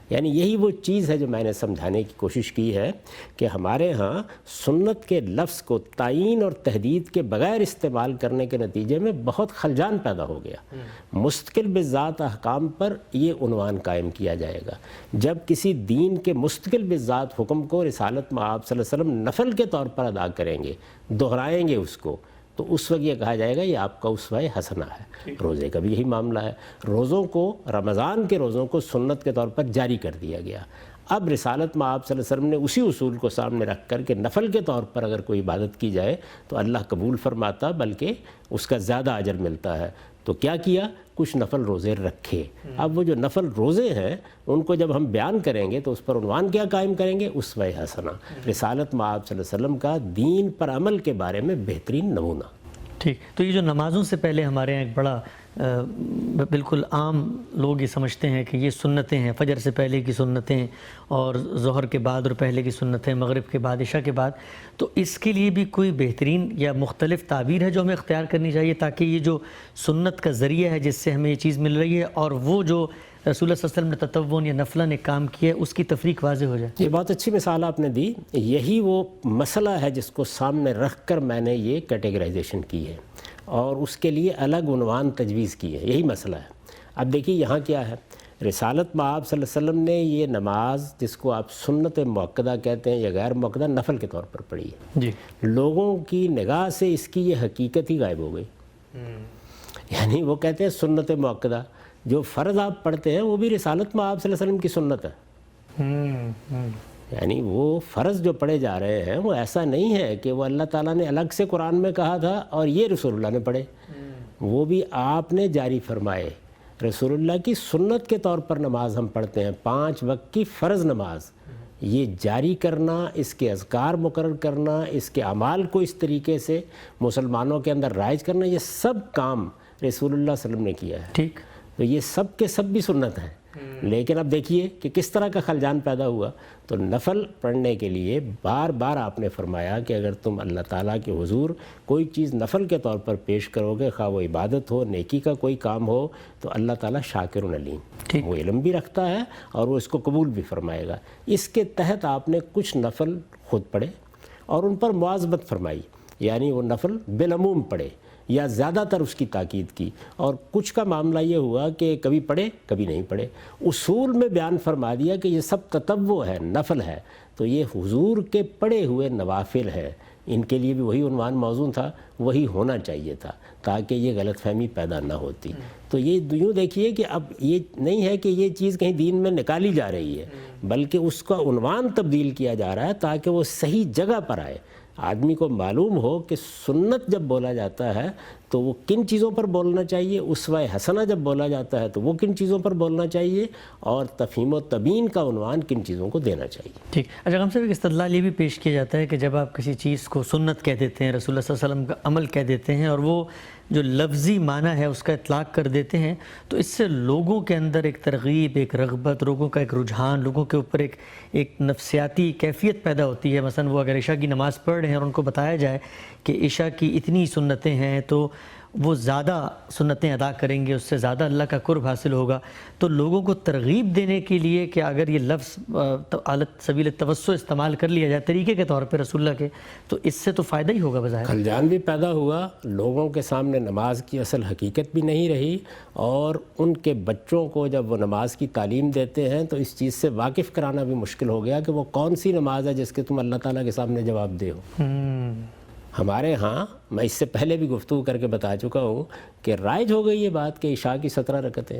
یعنی یہی وہ چیز ہے جو میں نے سمجھانے کی کوشش کی ہے کہ ہمارے ہاں سنت کے لفظ کو تعین اور تحدید کے بغیر استعمال کرنے کے نتیجے میں بہت خلجان پیدا ہو گیا۔ مستقل بذات احکام پر یہ عنوان قائم کیا جائے گا۔ جب کسی دین کے مستقل بذات حکم کو رسالت میں آپ صلی اللہ علیہ وسلم نفل کے طور پر ادا کریں گے، دہرائیں گے اس کو، تو اس وقت یہ کہا جائے گا یہ آپ کا اسوہ حسنہ ہے۔ روزے کا بھی یہی معاملہ ہے، روزوں کو، رمضان کے روزوں کو سنت کے طور پر جاری کر دیا گیا۔ اب رسالت میں آپ صلی اللہ علیہ وسلم نے اسی اصول کو سامنے رکھ کر کہ نفل کے طور پر اگر کوئی عبادت کی جائے تو اللہ قبول فرماتا، بلکہ اس کا زیادہ اجر ملتا ہے۔ تو کیا کیا؟ کچھ نفل روزے رکھے۔ اب وہ جو نفل روزے ہیں ان کو جب ہم بیان کریں گے تو اس پر عنوان کیا قائم کریں گے؟ اسوہ حسنہ، رسالت میں آپ صلی اللہ علیہ وسلم کا دین پر عمل کے بارے میں بہترین نمونہ۔
ٹھیک، تو یہ جو نمازوں سے پہلے ہمارے یہاں ایک بڑا بالکل عام لوگ یہ سمجھتے ہیں کہ یہ سنتیں ہیں، فجر سے پہلے کی سنتیں اور ظہر کے بعد اور پہلے کی سنتیں، مغرب کے بعد، عشاء کے بعد، تو اس کے لیے بھی کوئی بہترین یا مختلف تعبیر ہے جو ہمیں اختیار کرنی چاہیے تاکہ یہ جو سنت کا ذریعہ ہے جس سے ہمیں یہ چیز مل رہی ہے اور وہ جو رسول اللہ صلی اللہ علیہ وسلم نے تطوعاً یا نفلاً ایک کام کیا ہے اس کی تفریق واضح ہو جائے؟
یہ بہت اچھی مثال آپ نے دی۔ یہی وہ مسئلہ ہے جس کو سامنے رکھ کر میں نے یہ کیٹیگرائزیشن کی ہے اور اس کے لیے الگ عنوان تجویز کی ہے، یہی مسئلہ ہے۔ اب دیکھیے یہاں کیا ہے، رسالت میں آپ صلی اللہ علیہ وسلم نے یہ نماز جس کو آپ سنت مؤکدہ کہتے ہیں یا غیر مؤکدہ، نفل کے طور پر پڑھی ہے۔
جی،
لوگوں کی نگاہ سے اس کی یہ حقیقت ہی غائب ہو گئی۔ یعنی وہ کہتے ہیں سنت مؤکدہ، جو فرض آپ پڑھتے ہیں وہ بھی رسالت میں آپ صلی اللہ علیہ وسلم کی سنت ہے۔ یعنی وہ فرض جو پڑھے جا رہے ہیں وہ ایسا نہیں ہے کہ وہ اللہ تعالیٰ نے الگ سے قرآن میں کہا تھا اور یہ رسول اللہ نے پڑھے، وہ بھی آپ نے جاری فرمائے۔ رسول اللہ کی سنت کے طور پر نماز ہم پڑھتے ہیں، 5 وقت کی فرض نماز، یہ جاری کرنا، اس کے اذکار مقرر کرنا، اس کے اعمال کو اس طریقے سے مسلمانوں کے اندر رائج کرنا، یہ سب کام رسول اللہ صلی اللہ علیہ وسلم نے کیا ہے۔
ٹھیک،
تو یہ سب کے سب بھی سنت ہیں۔ لیکن اب دیکھیے کہ کس طرح کا خلجان پیدا ہوا۔ تو نفل پڑھنے کے لیے بار بار آپ نے فرمایا کہ اگر تم اللہ تعالیٰ کے حضور کوئی چیز نفل کے طور پر پیش کرو گے، خواہ وہ عبادت ہو، نیکی کا کوئی کام ہو، تو اللہ تعالیٰ شاکر علیم، وہ علم بھی رکھتا ہے اور وہ اس کو قبول بھی فرمائے گا۔ اس کے تحت آپ نے کچھ نفل خود پڑھے اور ان پر مواظبت فرمائی، یعنی وہ نفل بالعموم پڑھے یا زیادہ تر اس کی تاکید کی، اور کچھ کا معاملہ یہ ہوا کہ کبھی پڑھے کبھی نہیں پڑھے۔ اصول میں بیان فرما دیا کہ یہ سب تطوع ہے، نفل ہے، تو یہ حضور کے پڑھے ہوئے نوافل ہیں، ان کے لیے بھی وہی عنوان موزوں تھا، وہی ہونا چاہیے تھا تاکہ یہ غلط فہمی پیدا نہ ہوتی۔ تو یہ یوں دیکھیے کہ اب یہ نہیں ہے کہ یہ چیز کہیں دین میں نکالی جا رہی ہے، بلکہ اس کا عنوان تبدیل کیا جا رہا ہے تاکہ وہ صحیح جگہ پر آئے، آدمی کو معلوم ہو کہ سنت جب بولا جاتا ہے تو وہ کن چیزوں پر بولنا چاہیے، اسوہ حسنہ جب بولا جاتا ہے تو وہ کن چیزوں پر بولنا چاہیے، اور تفہیم و تبیین کا عنوان کن چیزوں کو دینا چاہیے۔
ٹھیک۔ اچھا، ہم سے ایک استدلال یہ بھی پیش کیا جاتا ہے کہ جب آپ کسی چیز کو سنت کہہ دیتے ہیں، رسول اللہ صلی اللہ علیہ وسلم کا عمل کہہ دیتے ہیں، اور وہ جو لفظی معنی ہے اس کا اطلاق کر دیتے ہیں، تو اس سے لوگوں کے اندر ایک ترغیب، ایک رغبت، لوگوں کا ایک رجحان، لوگوں کے اوپر ایک نفسیاتی کیفیت پیدا ہوتی ہے۔ مثلا وہ اگر عشاء کی نماز پڑھ رہے ہیں اور ان کو بتایا جائے کہ عشاء کی اتنی سنتیں ہیں تو وہ زیادہ سنتیں ادا کریں گے، اس سے زیادہ اللہ کا قرب حاصل ہوگا، تو لوگوں کو ترغیب دینے کے لیے کہ اگر یہ لفظ آلت سبیل توسع استعمال کر لیا جائے طریقے کے طور پہ رسول اللہ کے، تو اس سے تو فائدہ ہی ہوگا بظاہر۔
خلجان بھی پیدا ہوا، لوگوں کے سامنے نماز کی اصل حقیقت بھی نہیں رہی، اور ان کے بچوں کو جب وہ نماز کی تعلیم دیتے ہیں تو اس چیز سے واقف کرانا بھی مشکل ہو گیا کہ وہ کون سی نماز ہے جس کے تم اللہ تعالیٰ کے سامنے جواب دے ہو۔ ہمارے ہاں، میں اس سے پہلے بھی گفتگو کر کے بتا چکا ہوں کہ رائج ہو گئی یہ بات کہ عشاء کی 17 رکعتیں،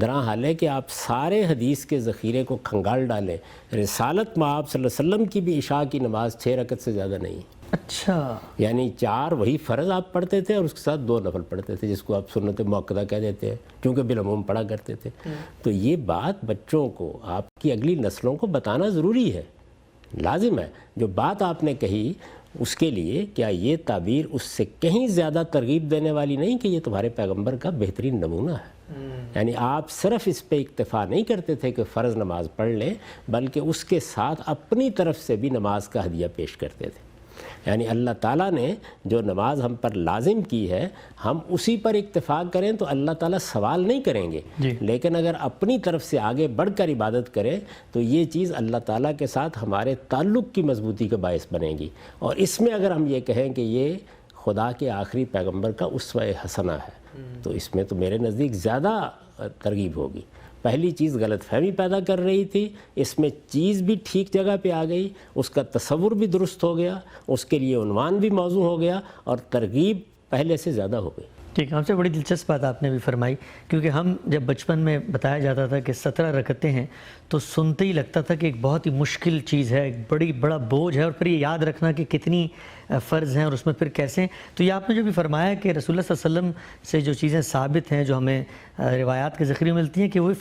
درا حال ہے کہ آپ سارے حدیث کے ذخیرے کو کھنگال ڈالیں، رسالت میں آپ صلی اللہ علیہ وسلم کی بھی عشاء کی نماز 6 رکعت سے زیادہ نہیں۔
اچھا،
یعنی 4 وہی فرض آپ پڑھتے تھے اور اس کے ساتھ 2 نفل پڑھتے تھے، جس کو آپ سنت مؤکدہ کہہ دیتے ہیں، کیونکہ بالعموم پڑھا کرتے تھے۔ تو یہ بات بچوں کو، آپ کی اگلی نسلوں کو بتانا ضروری ہے، لازم ہے۔ جو بات آپ نے کہی اس کے لیے کیا یہ تعبیر اس سے کہیں زیادہ ترغیب دینے والی نہیں کہ یہ تمہارے پیغمبر کا بہترین نمونہ ہے؟ یعنی آپ صرف اس پہ اکتفا نہیں کرتے تھے کہ فرض نماز پڑھ لیں، بلکہ اس کے ساتھ اپنی طرف سے بھی نماز کا ہدیہ پیش کرتے تھے۔ یعنی اللہ تعالیٰ نے جو نماز ہم پر لازم کی ہے، ہم اسی پر اکتفا کریں تو اللہ تعالیٰ سوال نہیں کریں گے، لیکن اگر اپنی طرف سے آگے بڑھ کر عبادت کریں تو یہ چیز اللہ تعالیٰ کے ساتھ ہمارے تعلق کی مضبوطی کا باعث بنے گی۔ اور اس میں اگر ہم یہ کہیں کہ یہ خدا کے آخری پیغمبر کا اسوہ حسنہ ہے، تو اس میں تو میرے نزدیک زیادہ ترغیب ہوگی۔ پہلی چیز غلط فہمی پیدا کر رہی تھی، اس میں چیز بھی ٹھیک جگہ پہ آ گئی، اس کا تصور بھی درست ہو گیا، اس کے لیے عنوان بھی موضوع ہو گیا، اور ترغیب پہلے سے زیادہ ہو گئی۔
ٹھیک، ہم سے بڑی دلچسپ بات آپ نے بھی فرمائی، کیونکہ ہم جب بچپن میں بتایا جاتا تھا کہ 17 رکعتیں ہیں تو سنتے ہی لگتا تھا کہ ایک بہت ہی مشکل چیز ہے، ایک بڑا بوجھ ہے، اور پھر یہ یاد رکھنا کہ کتنی فرض ہیں اور اس میں پھر کیسے ہیں۔ تو یہ آپ نے جو بھی فرمایا کہ رسول اللہ صلی اللہ علیہ وسلم سے جو چیزیں ثابت ہیں، جو ہمیں روایات کے ذخیرے ملتی ہیں کہ وہ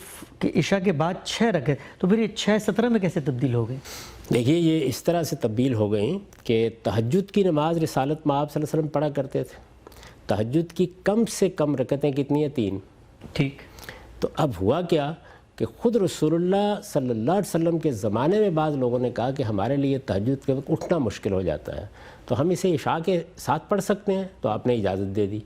کہ عشاء کے بعد 6 رکعت، تو پھر یہ 6 17 میں کیسے تبدیل ہو گئی؟
دیکھیے، یہ اس طرح سے تبدیل ہو گئیں کہ تہجد کی نماز رسالت میں آپ صلی اللہ علیہ وسلم پڑھا کرتے تھے، تہجد کی کم سے کم رکعتیں کتنی ہیں؟ 3۔
ٹھیک۔
تو اب ہوا کیا کہ خود رسول اللہ صلی اللہ علیہ وسلم کے زمانے میں بعض لوگوں نے کہا کہ ہمارے لیے تہجد کے وقت اٹھنا مشکل ہو جاتا ہے، تو ہم اسے عشاء کے ساتھ پڑھ سکتے ہیں، تو آپ نے اجازت دے دی۔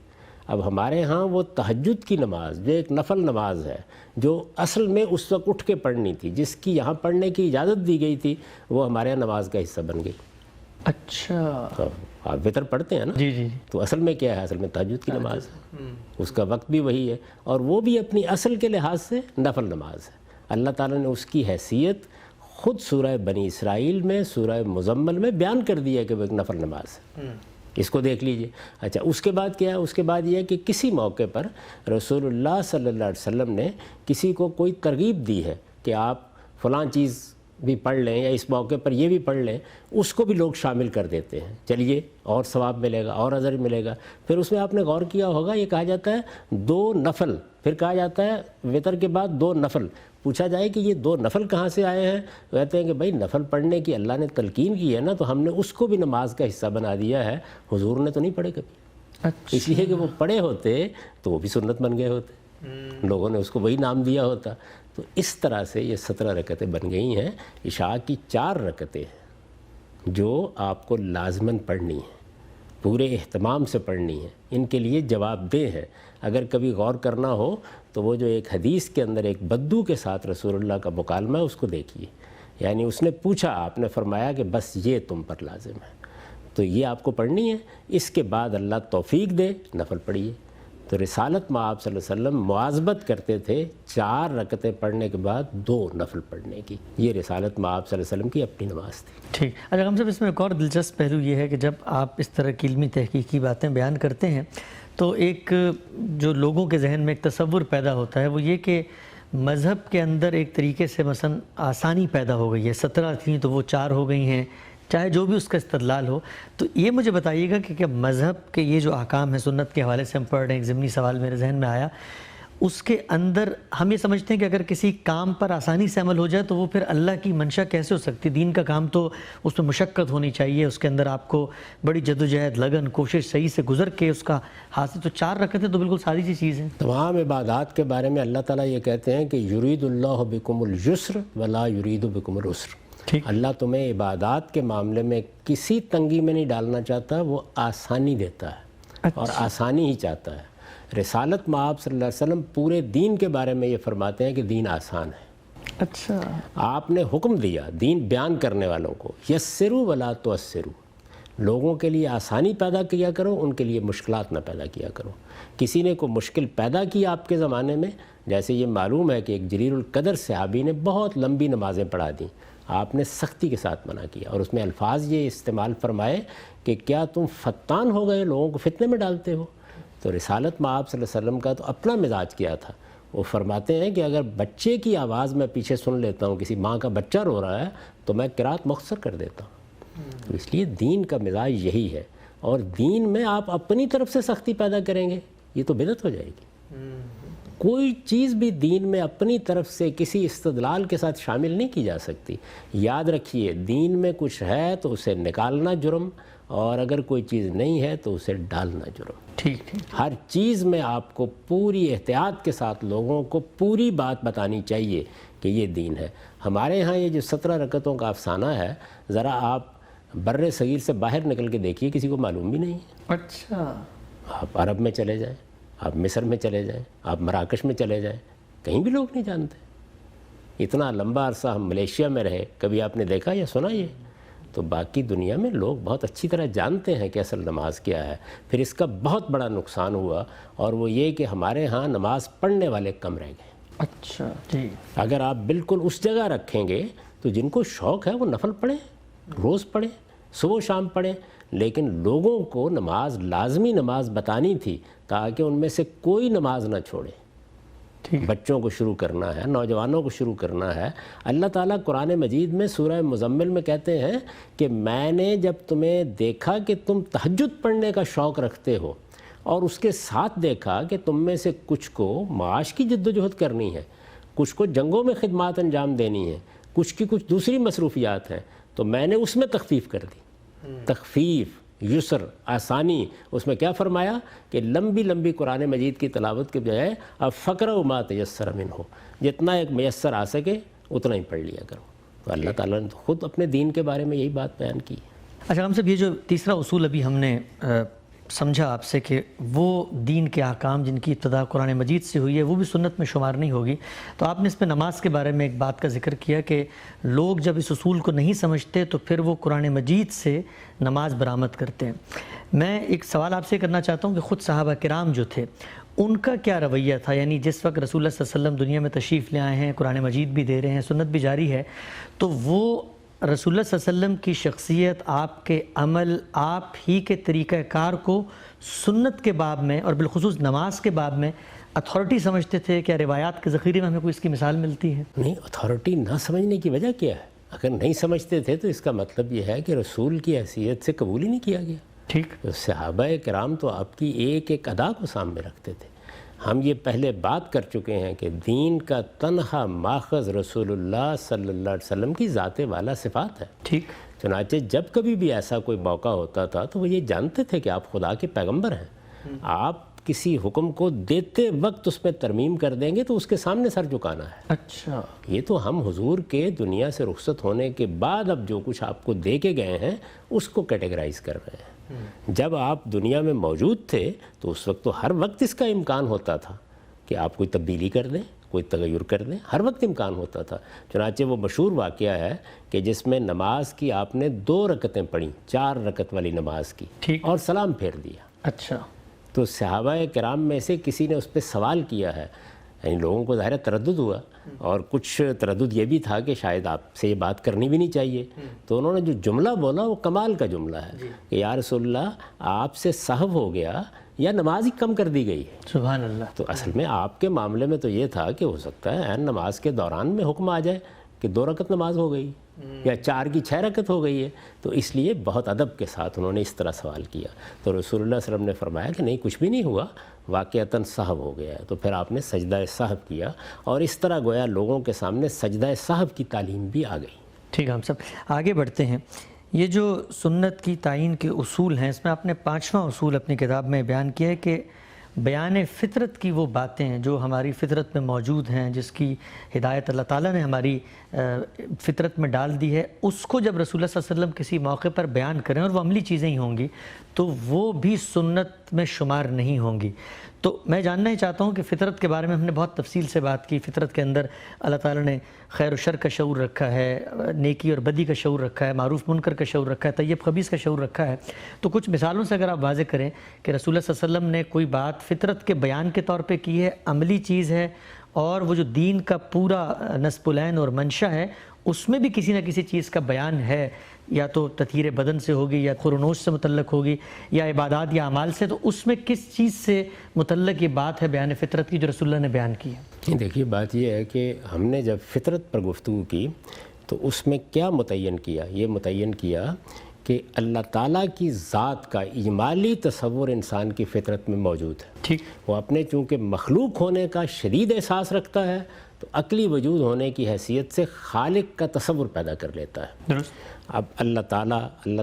اب ہمارے ہاں وہ تہجد کی نماز جو ایک نفل نماز ہے، جو اصل میں اس وقت اٹھ کے پڑھنی تھی، جس کی یہاں پڑھنے کی اجازت دی گئی تھی، وہ ہمارے یہاں نماز کا حصہ بن گئی۔
اچھا،
تو آپ وطر پڑھتے ہیں نا؟
جی جی۔
تو اصل میں کیا ہے؟ اصل میں تہجد کی نماز ہے، اس کا وقت بھی وہی ہے، اور وہ بھی اپنی اصل کے لحاظ سے نفل نماز ہے۔ اللہ تعالیٰ نے اس کی حیثیت خود سورہ بنی اسرائیل میں، سورہ مزمل میں بیان کر دی ہے کہ وہ ایک نفل نماز ہے۔ اس کو دیکھ لیجئے۔ اچھا، اس کے بعد کیا ہے؟ اس کے بعد یہ ہے کہ کسی موقع پر رسول اللہ صلی اللہ علیہ وسلم نے کسی کو کوئی ترغیب دی ہے کہ آپ فلاں چیز بھی پڑھ لیں، یا اس موقع پر یہ بھی پڑھ لیں، اس کو بھی لوگ شامل کر دیتے ہیں، چلیے اور ثواب ملے گا اور اجر ملے گا۔ پھر اس میں آپ نے غور کیا ہوگا، یہ کہا جاتا ہے 2 نفل، پھر کہا جاتا ہے وطر کے بعد 2 نفل۔ پوچھا جائے کہ یہ 2 نفل کہاں سے آئے ہیں؟ کہتے ہیں کہ بھائی نفل پڑھنے کی اللہ نے تلقین کی ہے نا، تو ہم نے اس کو بھی نماز کا حصہ بنا دیا ہے۔ حضور نے تو نہیں پڑھے کبھی، اس لیے کہ وہ پڑھے ہوتے تو وہ بھی سنت بن گئے ہوتے، لوگوں نے اس کو وہی نام دیا ہوتا۔ تو اس طرح سے یہ 17 رکعتیں بن گئی ہیں۔ عشاء کی 4 رکعتیں ہیں جو آپ کو لازماً پڑھنی ہیں، پورے اہتمام سے پڑھنی ہیں، ان کے لیے جواب دہ ہیں۔ اگر کبھی غور کرنا ہو تو وہ جو ایک حدیث کے اندر ایک بدو کے ساتھ رسول اللہ کا مکالمہ ہے، اس کو دیکھیے۔ یعنی اس نے پوچھا، آپ نے فرمایا کہ بس یہ تم پر لازم ہے، تو یہ آپ کو پڑھنی ہے، اس کے بعد اللہ توفیق دے نفل پڑھیے۔ تو رسالت میں آپ صلی اللہ علیہ وسلم مواظبت کرتے تھے 4 رکعتیں پڑھنے کے بعد 2 نفل پڑھنے کی. یہ رسالت میں آپ صلی اللہ علیہ وسلم کی اپنی نماز تھی.
ٹھیک. اچھا ہم صاحب اس میں ایک اور دلچسپ پہلو یہ ہے کہ جب آپ اس طرح کی علمی تحقیقی باتیں بیان کرتے ہیں تو ایک جو لوگوں کے ذہن میں ایک تصور پیدا ہوتا ہے وہ یہ کہ مذہب کے اندر ایک طریقے سے مثلا آسانی پیدا ہو گئی ہے. 17 تھیں تو وہ 4 ہو گئی ہیں، چاہے جو بھی اس کا استدلال ہو. تو یہ مجھے بتائیے گا کہ کیا مذہب کے یہ جو احکام ہیں سنت کے حوالے سے ہم پڑھ رہے ہیں، ایک ضمنی سوال میرے ذہن میں آیا، اس کے اندر ہم یہ سمجھتے ہیں کہ اگر کسی کام پر آسانی سے عمل ہو جائے تو وہ پھر اللہ کی منشا کیسے ہو سکتی؟ دین کا کام تو اس میں مشقت ہونی چاہیے، اس کے اندر آپ کو بڑی جدوجہد، لگن، کوشش صحیح سے گزر کے اس کا حاصل. تو 4 رکعتیں تو بالکل سادی سی چیز ہیں.
تمام عبادات کے بارے میں اللہ تعالیٰ یہ کہتے ہیں کہ یرید اللہ بکم الجسر ولا یرید بکم العسر.
ٹھیک.
اللہ تمہیں عبادات کے معاملے میں کسی تنگی میں نہیں ڈالنا چاہتا، وہ آسانی دیتا ہے اور آسانی ہی چاہتا ہے. رسالت میں آپ صلی اللہ علیہ وسلم پورے دین کے بارے میں یہ فرماتے ہیں کہ دین آسان ہے.
اچھا.
آپ نے حکم دیا دین بیان کرنے والوں کو، یسروا ولا تعسروا، لوگوں کے لیے آسانی پیدا کیا کرو، ان کے لیے مشکلات نہ پیدا کیا کرو. کسی نے کوئی مشکل پیدا کی آپ کے زمانے میں، جیسے یہ معلوم ہے کہ ایک جلیل القدر صحابی نے بہت لمبی نمازیں پڑھا دیں، آپ نے سختی کے ساتھ منع کیا اور اس میں الفاظ یہ استعمال فرمائے کہ کیا تم فتان ہو گئے، لوگوں کو فتنے میں ڈالتے ہو. تو رسالت میں آپ صلی اللہ علیہ وسلم کا تو اپنا مزاج کیا تھا. وہ فرماتے ہیں کہ اگر بچے کی آواز میں پیچھے سن لیتا ہوں، کسی ماں کا بچہ رو رہا ہے، تو میں قرات مختصر کر دیتا ہوں. تو اس لیے دین کا مزاج یہی ہے. اور دین میں آپ اپنی طرف سے سختی پیدا کریں گے یہ تو بدعت ہو جائے گی. کوئی چیز بھی دین میں اپنی طرف سے کسی استدلال کے ساتھ شامل نہیں کی جا سکتی. یاد رکھیے دین میں کچھ ہے تو اسے نکالنا جرم، اور اگر کوئی چیز نہیں ہے تو اسے ڈالنا جرم.
ٹھیک.
ہر چیز میں آپ کو پوری احتیاط کے ساتھ لوگوں کو پوری بات بتانی چاہیے کہ یہ دین ہے. ہمارے ہاں یہ جو 17 رکعتوں کا افسانہ ہے، ذرا آپ بر صغیر سے باہر نکل کے دیکھیے، کسی کو معلوم بھی نہیں ہے.
اچھا.
آپ عرب میں چلے جائیں، آپ مصر میں چلے جائیں، آپ مراکش میں چلے جائیں، کہیں بھی لوگ نہیں جانتے. اتنا لمبا عرصہ ہم ملیشیا میں رہے، کبھی آپ نے دیکھا یا سنا یہ؟ تو باقی دنیا میں لوگ بہت اچھی طرح جانتے ہیں کہ اصل نماز کیا ہے. پھر اس کا بہت بڑا نقصان ہوا، اور وہ یہ کہ ہمارے ہاں نماز پڑھنے والے کم رہ گئے.
اچھا. جی.
اگر آپ بالکل اس جگہ رکھیں گے تو جن کو شوق ہے وہ نفل پڑھیں، روز پڑھیں، صبح و شام پڑھیں. لیکن لوگوں کو نماز، لازمی نماز بتانی تھی تاکہ ان میں سے کوئی نماز نہ چھوڑے. بچوں کو شروع کرنا ہے، نوجوانوں کو شروع کرنا ہے. اللہ تعالیٰ قرآن مجید میں سورہ مزمل میں کہتے ہیں کہ میں نے جب تمہیں دیکھا کہ تم تہجد پڑھنے کا شوق رکھتے ہو، اور اس کے ساتھ دیکھا کہ تم میں سے کچھ کو معاش کی جد و جہد کرنی ہے، کچھ کو جنگوں میں خدمات انجام دینی ہے، کچھ کی کچھ دوسری مصروفیات ہیں، تو میں نے اس میں تخفیف کر دی. تخفیف، یسر، آسانی. اس میں کیا فرمایا کہ لمبی لمبی قرآن مجید کی تلاوت کے بجائے اب فقرؤ ما تیسر منہ، جتنا ایک میسر آ سکے اتنا ہی پڑھ لیا کرو. تو اللہ تعالیٰ نے خود اپنے دین کے بارے میں یہی بات بیان کی.
اچھا ہم صاحب یہ جو تیسرا اصول ابھی ہم نے سمجھا آپ سے کہ وہ دین کے احکام جن کی ابتدا قرآن مجید سے ہوئی ہے وہ بھی سنت میں شمار نہیں ہوگی. تو آپ نے اس پہ نماز کے بارے میں ایک بات کا ذکر کیا کہ لوگ جب اس اصول کو نہیں سمجھتے تو پھر وہ قرآن مجید سے نماز برآمد کرتے ہیں. میں ایک سوال آپ سے کرنا چاہتا ہوں کہ خود صحابہ کرام جو تھے ان کا کیا رویہ تھا؟ یعنی جس وقت رسول اللہ صلی اللہ علیہ وسلم دنیا میں تشریف لے آئے ہیں، قرآن مجید بھی دے رہے ہیں، سنت بھی جاری ہے، تو وہ رسول اللہ صلی اللہ علیہ وسلم کی شخصیت، آپ کے عمل، آپ ہی کے طریقہ کار کو سنت کے باب میں اور بالخصوص نماز کے باب میں اتھارٹی سمجھتے تھے؟ کیا روایات کے ذخیرے میں ہمیں کوئی اس کی مثال ملتی ہے؟
نہیں، اتھارٹی نہ سمجھنے کی وجہ کیا ہے؟ اگر نہیں سمجھتے تھے تو اس کا مطلب یہ ہے کہ رسول کی حیثیت سے قبول ہی نہیں کیا گیا.
ٹھیک.
صحابہ کرام تو آپ کی ایک ایک ادا کو سامنے رکھتے تھے. ہم یہ پہلے بات کر چکے ہیں کہ دین کا تنہا ماخذ رسول اللہ صلی اللہ علیہ وسلم کی ذات والا صفات ہے.
ٹھیک.
چنانچہ جب کبھی بھی ایسا کوئی موقع ہوتا تھا تو وہ یہ جانتے تھے کہ آپ خدا کے پیغمبر ہیں. آپ کسی حکم کو دیتے وقت اس میں ترمیم کر دیں گے تو اس کے سامنے سر جھکانا ہے.
اچھا.
یہ تو ہم حضور کے دنیا سے رخصت ہونے کے بعد اب جو کچھ آپ کو دے کے گئے ہیں اس کو کیٹیگرائز کر رہے ہیں. جب آپ دنیا میں موجود تھے تو اس وقت تو ہر وقت اس کا امکان ہوتا تھا کہ آپ کوئی تبدیلی کر دیں، کوئی تغیر کر دیں، ہر وقت امکان ہوتا تھا. چنانچہ وہ مشہور واقعہ ہے کہ جس میں نماز کی آپ نے 2 رکعتیں پڑھیں، 4 رکعت والی نماز کی،
ٹھیک.
اور سلام پھیر دیا.
اچھا.
تو صحابہ کرام میں سے کسی نے اس پہ سوال کیا ہے، یعنی لوگوں کو ظاہر تردد ہوا، اور کچھ تردد یہ بھی تھا کہ شاید آپ سے یہ بات کرنی بھی نہیں چاہیے، تو انہوں نے جو جملہ بولا وہ کمال کا جملہ ہے کہ یا رسول اللہ آپ سے سہو ہو گیا یا نماز ہی کم کر دی گئی ہے۔
سبحان اللہ۔
تو اصل میں آپ کے معاملے میں تو یہ تھا کہ ہو سکتا ہے عین نماز کے دوران میں حکم آ جائے کہ 2 رکعت نماز ہو گئی یا 4 کی 6 رکعت ہو گئی ہے، تو اس لیے بہت ادب کے ساتھ انہوں نے اس طرح سوال کیا، تو رسول اللہ صلی اللہ علیہ وسلم نے فرمایا کہ نہیں کچھ بھی نہیں ہوا، واقعتاً سہو ہو گیا ہے۔ تو پھر آپ نے سجدہ سہو کیا، اور اس طرح گویا لوگوں کے سامنے سجدہ سہو کی تعلیم بھی آ گئی۔
ٹھیک ہے، ہم سب آگے بڑھتے ہیں۔ یہ جو سنت کی تعین کے اصول ہیں، اس میں آپ نے 5واں اصول اپنی کتاب میں بیان کیا ہے کہ بیان فطرت کی وہ باتیں ہیں جو ہماری فطرت میں موجود ہیں، جس کی ہدایت اللہ تعالیٰ نے ہماری فطرت میں ڈال دی ہے، اس کو جب رسول اللہ صلی اللہ علیہ وسلم کسی موقع پر بیان کریں اور وہ عملی چیزیں ہی ہوں گی تو وہ بھی سنت میں شمار نہیں ہوں گی۔ تو میں جاننا ہی چاہتا ہوں کہ فطرت کے بارے میں ہم نے بہت تفصیل سے بات کی، فطرت کے اندر اللہ تعالیٰ نے خیر و شر کا شعور رکھا ہے، نیکی اور بدی کا شعور رکھا ہے، معروف منکر کا شعور رکھا ہے، طیب خبیث کا شعور رکھا ہے۔ تو کچھ مثالوں سے اگر آپ واضح کریں کہ رسول اللہ صلی اللہ علیہ وسلم نے کوئی بات فطرت کے بیان کے طور پہ کی ہے، عملی چیز ہے، اور وہ جو دین کا پورا نصب العین اور منشا ہے اس میں بھی کسی نہ کسی چیز کا بیان ہے، یا تو تطہیر بدن سے ہوگی یا خورنوش سے متعلق ہوگی یا عبادات یا اعمال سے، تو اس میں کس چیز سے متعلق یہ بات ہے بیان فطرت کی جو رسول اللہ نے بیان کی ہے؟
دیکھیے بات یہ ہے کہ ہم نے جب فطرت پر گفتگو کی تو اس میں کیا متعین کیا؟ یہ متعین کیا کہ اللہ تعالیٰ کی ذات کا اجمالی تصور انسان کی فطرت میں موجود ہے۔
ٹھیک،
وہ اپنے چونکہ مخلوق ہونے کا شدید احساس رکھتا ہے تو عقلی وجود ہونے کی حیثیت سے خالق کا تصور پیدا کر لیتا ہے۔
درست۔
اب اللہ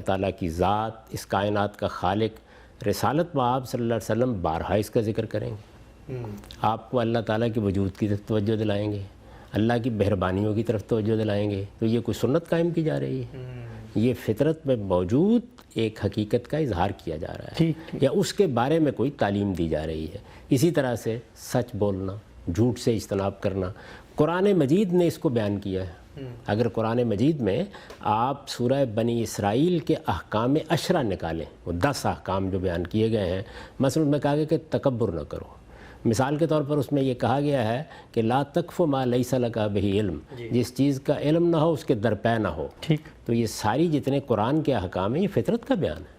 تعالیٰ کی ذات، اس کائنات کا خالق، رسالت میں آپ صلی اللہ علیہ وسلم بارہا اس کا ذکر کریں گے، آپ کو اللہ تعالیٰ کے وجود کی طرف توجہ دلائیں گے، اللہ کی مہربانیوں کی طرف توجہ دلائیں گے، تو یہ کوئی سنت قائم کی جا رہی ہے؟ یہ فطرت میں موجود ایک حقیقت کا اظہار کیا جا رہا ہے، یا اس کے بارے میں کوئی تعلیم دی جا رہی ہے۔ اسی طرح سے سچ بولنا، جھوٹ سے اجتناب کرنا، قرآن مجید نے اس کو بیان کیا ہے۔ اگر قرآن مجید میں آپ سورہ بنی اسرائیل کے احکام 10 نکالیں، وہ 10 احکام جو بیان کیے گئے ہیں، مثلا میں کہا گیا کہ تکبر نہ کرو، مثال کے طور پر اس میں یہ کہا گیا ہے کہ لا تقف ما لیس لک بہ علم، جس چیز کا علم نہ ہو اس کے درپے نہ ہو۔
ٹھیک،
تو یہ ساری جتنے قرآن کے احکام ہیں یہ فطرت کا بیان ہے۔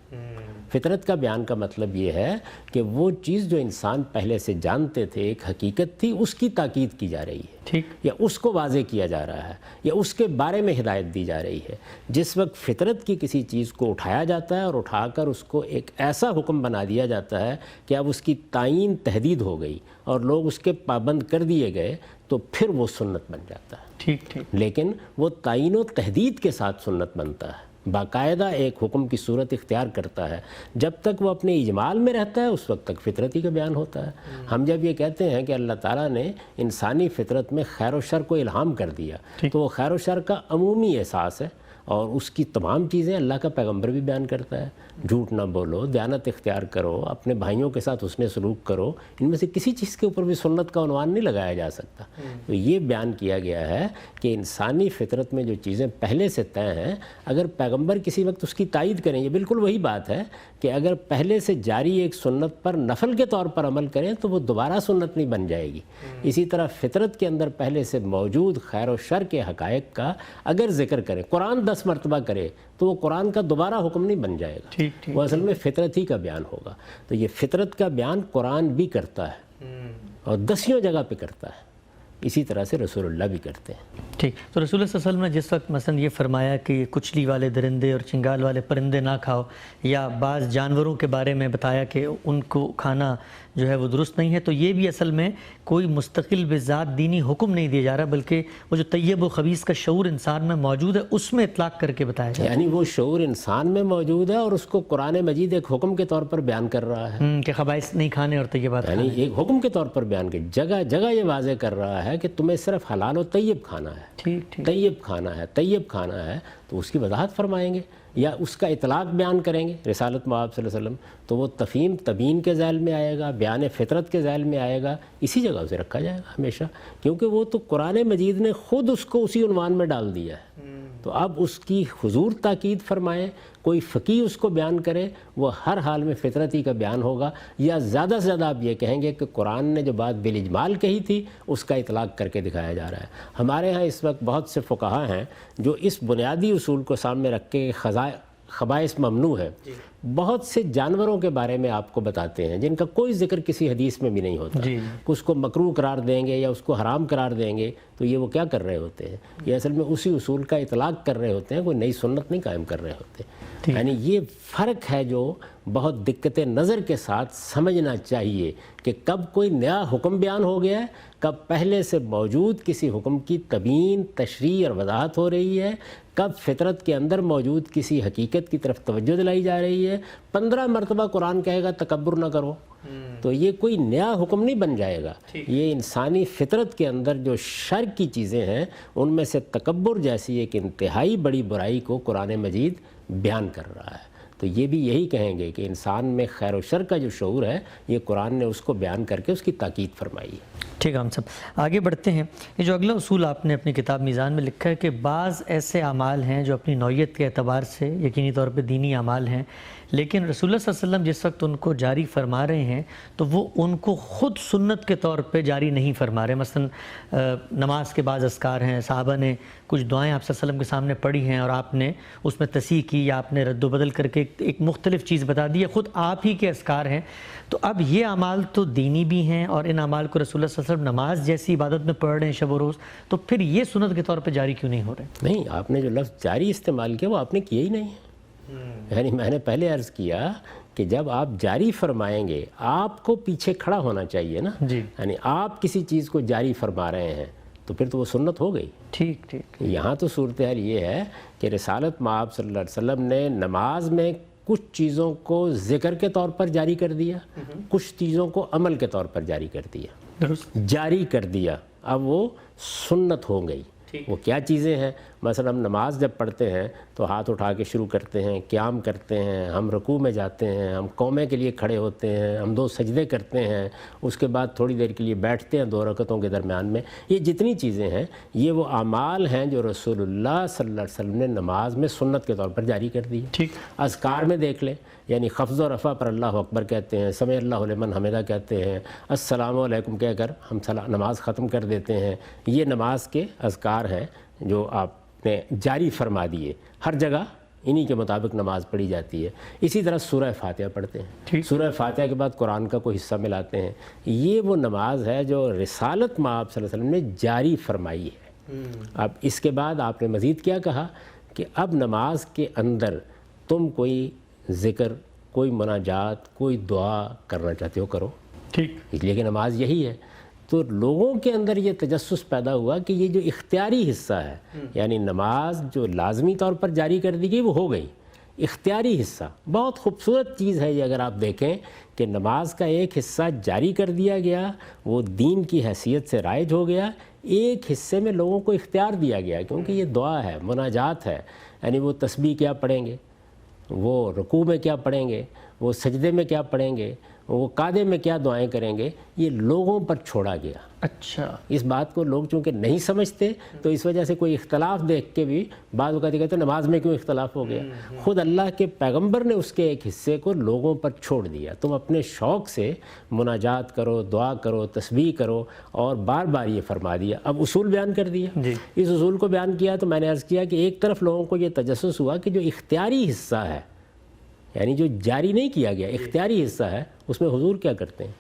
فطرت کا بیان کا مطلب یہ ہے کہ وہ چیز جو انسان پہلے سے جانتے تھے، ایک حقیقت تھی، اس کی تاکید کی جا رہی ہے،
ٹھیک،
یا اس کو واضح کیا جا رہا ہے، یا اس کے بارے میں ہدایت دی جا رہی ہے۔ جس وقت فطرت کی کسی چیز کو اٹھایا جاتا ہے اور اٹھا کر اس کو ایک ایسا حکم بنا دیا جاتا ہے کہ اب اس کی تعین تحدید ہو گئی اور لوگ اس کے پابند کر دیے گئے، تو پھر وہ سنت بن جاتا ہے۔
ٹھیک، ٹھیک،
لیکن وہ تعین و تحدید کے ساتھ سنت بنتا ہے، باقاعدہ ایک حکم کی صورت اختیار کرتا ہے۔ جب تک وہ اپنے اجمال میں رہتا ہے اس وقت تک فطرتی کا بیان ہوتا ہے۔ ہم جب یہ کہتے ہیں کہ اللہ تعالیٰ نے انسانی فطرت میں خیر و شر کو الہام کر دیا، تو وہ خیر و شر کا عمومی احساس ہے، اور اس کی تمام چیزیں اللہ کا پیغمبر بھی بیان کرتا ہے۔ جھوٹ نہ بولو، دیانت اختیار کرو، اپنے بھائیوں کے ساتھ حسن سلوک کرو، ان میں سے کسی چیز کے اوپر بھی سنت کا عنوان نہیں لگایا جا سکتا۔ تو یہ بیان کیا گیا ہے کہ انسانی فطرت میں جو چیزیں پہلے سے طے ہیں، اگر پیغمبر کسی وقت اس کی تائید کریں، یہ بالکل وہی بات ہے کہ اگر پہلے سے جاری ایک سنت پر نفل کے طور پر عمل کریں تو وہ دوبارہ سنت نہیں بن جائے گی۔ اسی طرح فطرت کے اندر پہلے سے موجود خیر و شر کے حقائق کا اگر ذکر کریں، قرآن 10 مرتبہ کرے تو وہ قرآن کا دوبارہ حکم نہیں بن جائے گا، وہ اصل میں فطرت ہی کا بیان ہوگا۔ تو یہ فطرت کا بیان قرآن بھی کرتا ہے اور 10 جگہ پہ کرتا ہے، اسی طرح سے رسول اللہ بھی کرتے ہیں۔
ٹھیک، تو رسول اللہ صلی اللہ علیہ وسلم نے جس وقت مثلا یہ فرمایا کہ کچلی والے درندے اور چنگال والے پرندے نہ کھاؤ، یا بعض جانوروں کے بارے میں بتایا کہ ان کو کھانا جو ہے وہ درست نہیں ہے، تو یہ بھی اصل میں کوئی مستقل بذات دینی حکم نہیں دیا جا رہا، بلکہ وہ جو طیب و خبیث کا شعور انسان میں موجود ہے اس میں اطلاق کر کے بتایا جا رہا ہے،
یعنی وہ شعور انسان میں موجود ہے اور اس کو قرآن مجید ایک حکم کے طور پر بیان کر رہا ہے،
کہ خبائث نہیں کھانے اور طیبات
یعنی ایک حکم کے طور پر بیان کر جگہ جگہ یہ واضح کر رہا ہے کہ تمہیں صرف حلال و طیب کھانا ہے،
ٹھیک ٹھیک،
طیب کھانا ہے، تو اس کی وضاحت فرمائیں گے یا اس کا اطلاق بیان کریں گے رسالت مآب صلی اللہ علیہ وسلم، تو وہ تفہیم تبیین کے ذیل میں آئے گا، بیان فطرت کے ذیل میں آئے گا، اسی جگہ اسے رکھا جائے گا ہمیشہ، کیونکہ وہ تو قرآن مجید نے خود اس کو اسی عنوان میں ڈال دیا ہے۔ تو اب اس کی حضور تاکید فرمائیں، کوئی فقیہ اس کو بیان کرے وہ ہر حال میں فطرتی کا بیان ہوگا، یا زیادہ سے زیادہ آپ یہ کہیں گے کہ قرآن نے جو بات بالاجمال کہی تھی اس کا اطلاق کر کے دکھایا جا رہا ہے۔ ہمارے ہاں اس وقت بہت سے فقہا ہیں جو اس بنیادی اصول کو سامنے رکھ کے خبائث ممنوع ہے، بہت سے جانوروں کے بارے میں آپ کو بتاتے ہیں جن کا کوئی ذکر کسی حدیث میں بھی نہیں ہوتا، اس کو مکروہ قرار دیں گے یا اس کو حرام قرار دیں گے، تو یہ وہ کیا کر رہے ہوتے ہیں؟ یہ اصل میں اسی اصول کا اطلاق کر رہے ہوتے ہیں، کوئی نئی سنت نہیں قائم کر رہے ہوتے۔ یعنی یہ فرق ہے جو بہت دقت نظر کے ساتھ سمجھنا چاہیے کہ کب کوئی نیا حکم بیان ہو گیا ہے، کب پہلے سے موجود کسی حکم کی تبیین، تشریح اور وضاحت ہو رہی ہے، کب فطرت کے اندر موجود کسی حقیقت کی طرف توجہ دلائی جا رہی ہے۔ 15 مرتبہ قرآن کہے گا تکبر نہ کرو، تو یہ کوئی نیا حکم نہیں بن جائے گا۔ یہ انسانی فطرت کے اندر جو شر کی چیزیں ہیں ان میں سے تکبر جیسی ایک انتہائی بڑی برائی کو قرآن مجید بیان کر رہا ہے۔ تو یہ بھی یہی کہیں گے کہ انسان میں خیر و شر کا جو شعور ہے یہ قرآن نے اس کو بیان کر کے اس کی تاکید فرمائی ہے۔
ٹھیک ہے، ہم سب آگے بڑھتے ہیں۔ یہ جو اگلا اصول آپ نے اپنی کتاب میزان میں لکھا ہے کہ بعض ایسے اعمال ہیں جو اپنی نوعیت کے اعتبار سے یقینی طور پہ دینی اعمال ہیں، لیکن رسول اللہ صلی اللہ علیہ وسلم جس وقت ان کو جاری فرما رہے ہیں تو وہ ان کو خود سنت کے طور پہ جاری نہیں فرما رہے۔ مثلا نماز کے بعض اذکار ہیں، صحابہ نے کچھ دعائیں آپ صلی اللہ علیہ وسلم کے سامنے پڑھی ہیں اور آپ نے اس میں تصحیح کی یا آپ نے رد و بدل کر کے ایک مختلف چیز بتا دی ہے، خود آپ ہی کے اذکار ہیں۔ تو اب یہ اعمال تو دینی بھی ہیں اور ان اعمال کو رسول اللہ صلی اللہ علیہ وسلم نماز جیسی عبادت میں پڑھ رہے ہیں شب و روز، تو پھر یہ سنت کے طور پہ جاری کیوں نہیں ہو رہے؟
نہیں، آپ نے جو لفظ جاری استعمال کیا وہ آپ نے کیا ہی نہیں ہے۔ یعنی میں نے پہلے عرض کیا کہ جب آپ جاری فرمائیں گے آپ کو پیچھے کھڑا ہونا چاہیے نا، یعنی آپ کسی چیز کو جاری فرما رہے ہیں تو پھر تو وہ سنت ہو گئی۔
ٹھیک ٹھیک۔
یہاں تو صورتحال یہ ہے کہ رسالت مآب صلی اللہ علیہ وسلم نے نماز میں کچھ چیزوں کو ذکر کے طور پر جاری کر دیا، کچھ چیزوں کو عمل کے طور پر جاری کر دیا،
درست
جاری کر دیا، اب وہ سنت ہو گئی۔ وہ کیا چیزیں ہیں؟ مثلا ہم نماز جب پڑھتے ہیں تو ہاتھ اٹھا کے شروع کرتے ہیں، قیام کرتے ہیں، ہم رکوع میں جاتے ہیں، ہم قومے کے لیے کھڑے ہوتے ہیں، ہم 2 سجدے کرتے ہیں، اس کے بعد تھوڑی دیر کے لیے بیٹھتے ہیں 2 رکعتوں کے درمیان میں۔ یہ جتنی چیزیں ہیں یہ وہ اعمال ہیں جو رسول اللہ صلی اللہ علیہ وسلم نے نماز میں سنت کے طور پر جاری کر دی۔
ٹھیک۔
اذکار میں دیکھ لیں، یعنی خفض و رفع پر اللہ اکبر کہتے ہیں، سمع اللہ لمن حمدہ کہتے ہیں، السلام علیکم کہہ کر ہم نماز ختم کر دیتے ہیں۔ یہ نماز کے اذکار ہیں جو آپ نے جاری فرما دیے، ہر جگہ انہی کے مطابق نماز پڑھی جاتی ہے۔ اسی طرح سورہ فاتحہ پڑھتے ہیں، سورہ فاتحہ کے بعد قرآن کا کوئی حصہ ملاتے ہیں۔ یہ وہ نماز ہے جو رسالت مآب صلی اللہ علیہ وسلم نے جاری فرمائی ہے۔ اب اس کے بعد آپ نے مزید کیا کہا کہ اب نماز کے اندر تم کوئی ذکر، کوئی مناجات، کوئی دعا کرنا چاہتے ہو کرو،
ٹھیک،
اس لیے کہ نماز یہی ہے۔ تو لوگوں کے اندر یہ تجسس پیدا ہوا کہ یہ جو اختیاری حصہ ہے، یعنی نماز جو لازمی طور پر جاری کر دی گئی وہ ہو گئی، اختیاری حصہ بہت خوبصورت چیز ہے یہ۔ اگر آپ دیکھیں کہ نماز کا ایک حصہ جاری کر دیا گیا، وہ دین کی حیثیت سے رائج ہو گیا، ایک حصے میں لوگوں کو اختیار دیا گیا، کیونکہ یہ دعا ہے، مناجات ہے، یعنی وہ تسبیح کیا پڑھیں گے، وہ رکوع میں کیا پڑھیں گے، وہ سجدے میں کیا پڑھیں گے، وہ قعدے میں کیا دعائیں کریں گے، یہ لوگوں پر چھوڑا گیا۔
اچھا،
اس بات کو لوگ چونکہ نہیں سمجھتے تو اس وجہ سے کوئی اختلاف دیکھ کے بھی بعض اوقات کہتے ہیں نماز میں کیوں اختلاف ہو گیا۔ خود اللہ کے پیغمبر نے اس کے ایک حصے کو لوگوں پر چھوڑ دیا، تم اپنے شوق سے مناجات کرو، دعا کرو، تسبیح کرو، اور بار بار یہ فرما دیا۔ اب اصول بیان کر دیا، اس اصول کو بیان کیا تو میں نے عرض کیا کہ ایک طرف لوگوں کو یہ تجسس ہوا کہ جو اختیاری حصہ ہے، یعنی جو جاری نہیں کیا گیا، اختیاری حصہ ہے، اس میں حضور کیا کرتے ہیں۔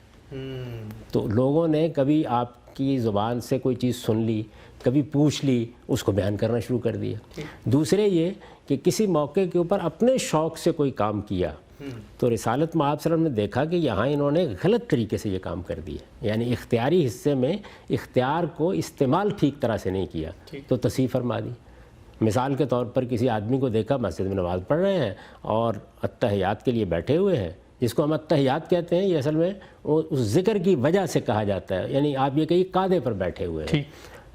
تو لوگوں نے کبھی آپ کی زبان سے کوئی چیز سن لی، کبھی پوچھ لی، اس کو بیان کرنا شروع کر دیا۔ دوسرے یہ کہ کسی موقع کے اوپر اپنے شوق سے کوئی کام کیا تو رسالت مآب صلی اللہ علیہ وسلم نے دیکھا کہ یہاں انہوں نے غلط طریقے سے یہ کام کر دیا، یعنی اختیاری حصے میں اختیار کو استعمال ٹھیک طرح سے نہیں کیا تو تصحیح فرما دی۔ مثال کے طور پر کسی آدمی کو دیکھا مسجد میں نماز پڑھ رہے ہیں اور التحیات کے لیے بیٹھے ہوئے ہیں، جس کو ہم التحیات کہتے ہیں، یہ اصل میں اس ذکر کی وجہ سے کہا جاتا ہے، یعنی آپ یہ کہیے قعدے پر بیٹھے ہوئے ہیں۔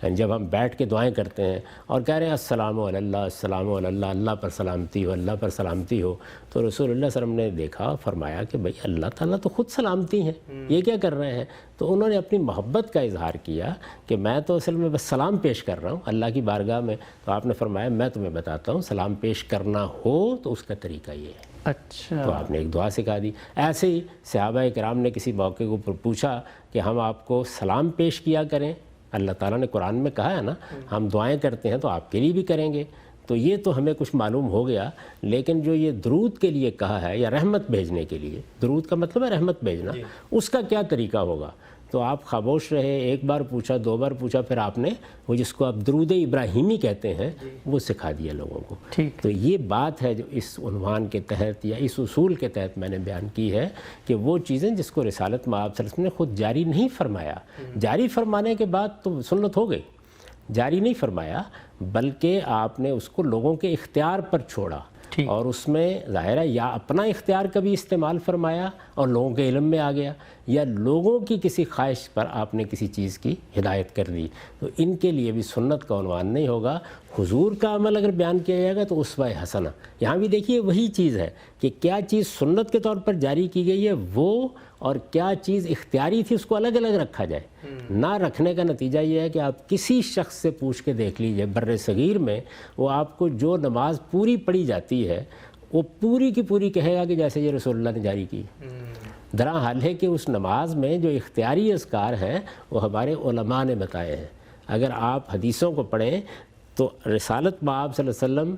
جب ہم بیٹھ کے دعائیں کرتے ہیں اور کہہ رہے ہیں السلام علی اللہ، السلام علی اللہ، اللہ پر سلامتی ہو، اللہ پر سلامتی ہو، تو رسول اللہ صلی اللہ علیہ وسلم نے دیکھا، فرمایا کہ بھئی اللہ تعالیٰ تو خود سلامتی ہیں، یہ کیا کر رہے ہیں؟ تو انہوں نے اپنی محبت کا اظہار کیا کہ میں تو اصل میں بس سلام پیش کر رہا ہوں اللہ کی بارگاہ میں. تو آپ نے فرمایا میں تمہیں بتاتا ہوں سلام پیش کرنا ہو تو اس کا طریقہ یہ ہے.
اچھا.
تو آپ نے ایک دعا سکھا دی. ایسے ہی صحابہ کرام نے کسی موقع کو پوچھا کہ ہم آپ کو سلام پیش کیا کریں، اللہ تعالیٰ نے قرآن میں کہا ہے نا ہم دعائیں کرتے ہیں تو آپ کے لیے بھی کریں گے. تو یہ تو ہمیں کچھ معلوم ہو گیا، لیکن جو یہ درود کے لیے کہا ہے یا رحمت بھیجنے کے لیے، درود کا مطلب ہے رحمت بھیجنا، اس کا کیا طریقہ ہوگا؟ تو آپ خاموش رہے، ایک بار پوچھا، دو بار پوچھا، پھر آپ نے وہ جس کو آپ درود ابراہیمی کہتے ہیں وہ سکھا دیا لوگوں کو. تو یہ بات ہے جو اس عنوان کے تحت یا اس اصول کے تحت میں نے بیان کی ہے کہ وہ چیزیں جس کو رسالت مآب صلی اللہ علیہ وسلم نے خود جاری نہیں فرمایا، جاری فرمانے کے بعد تو سنت ہو گئی، جاری نہیں فرمایا بلکہ آپ نے اس کو لوگوں کے اختیار پر چھوڑا، اور اس میں ظاہر ہے یا اپنا اختیار کبھی استعمال فرمایا اور لوگوں کے علم میں آ گیا، یا لوگوں کی کسی خواہش پر آپ نے کسی چیز کی ہدایت کر دی. تو ان کے لیے بھی سنت کا عنوان نہیں ہوگا. حضور کا عمل اگر بیان کیا جائے گا تو اسوہ حسنہ. یہاں بھی دیکھیے وہی چیز ہے کہ کیا چیز سنت کے طور پر جاری کی گئی ہے وہ، اور کیا چیز اختیاری تھی اس کو الگ الگ رکھا جائے. نہ رکھنے کا نتیجہ یہ ہے کہ آپ کسی شخص سے پوچھ کے دیکھ لیجئے بر صغیر میں، وہ آپ کو جو نماز پوری پڑھی جاتی ہے وہ پوری کی پوری کہے گا کہ جیسے یہ رسول اللہ نے جاری کی. درا حال ہے کہ اس نماز میں جو اختیاری اذکار ہیں وہ ہمارے علماء نے بتائے ہیں. اگر آپ حدیثوں کو پڑھیں تو رسالت مآب صلی اللہ علیہ وسلم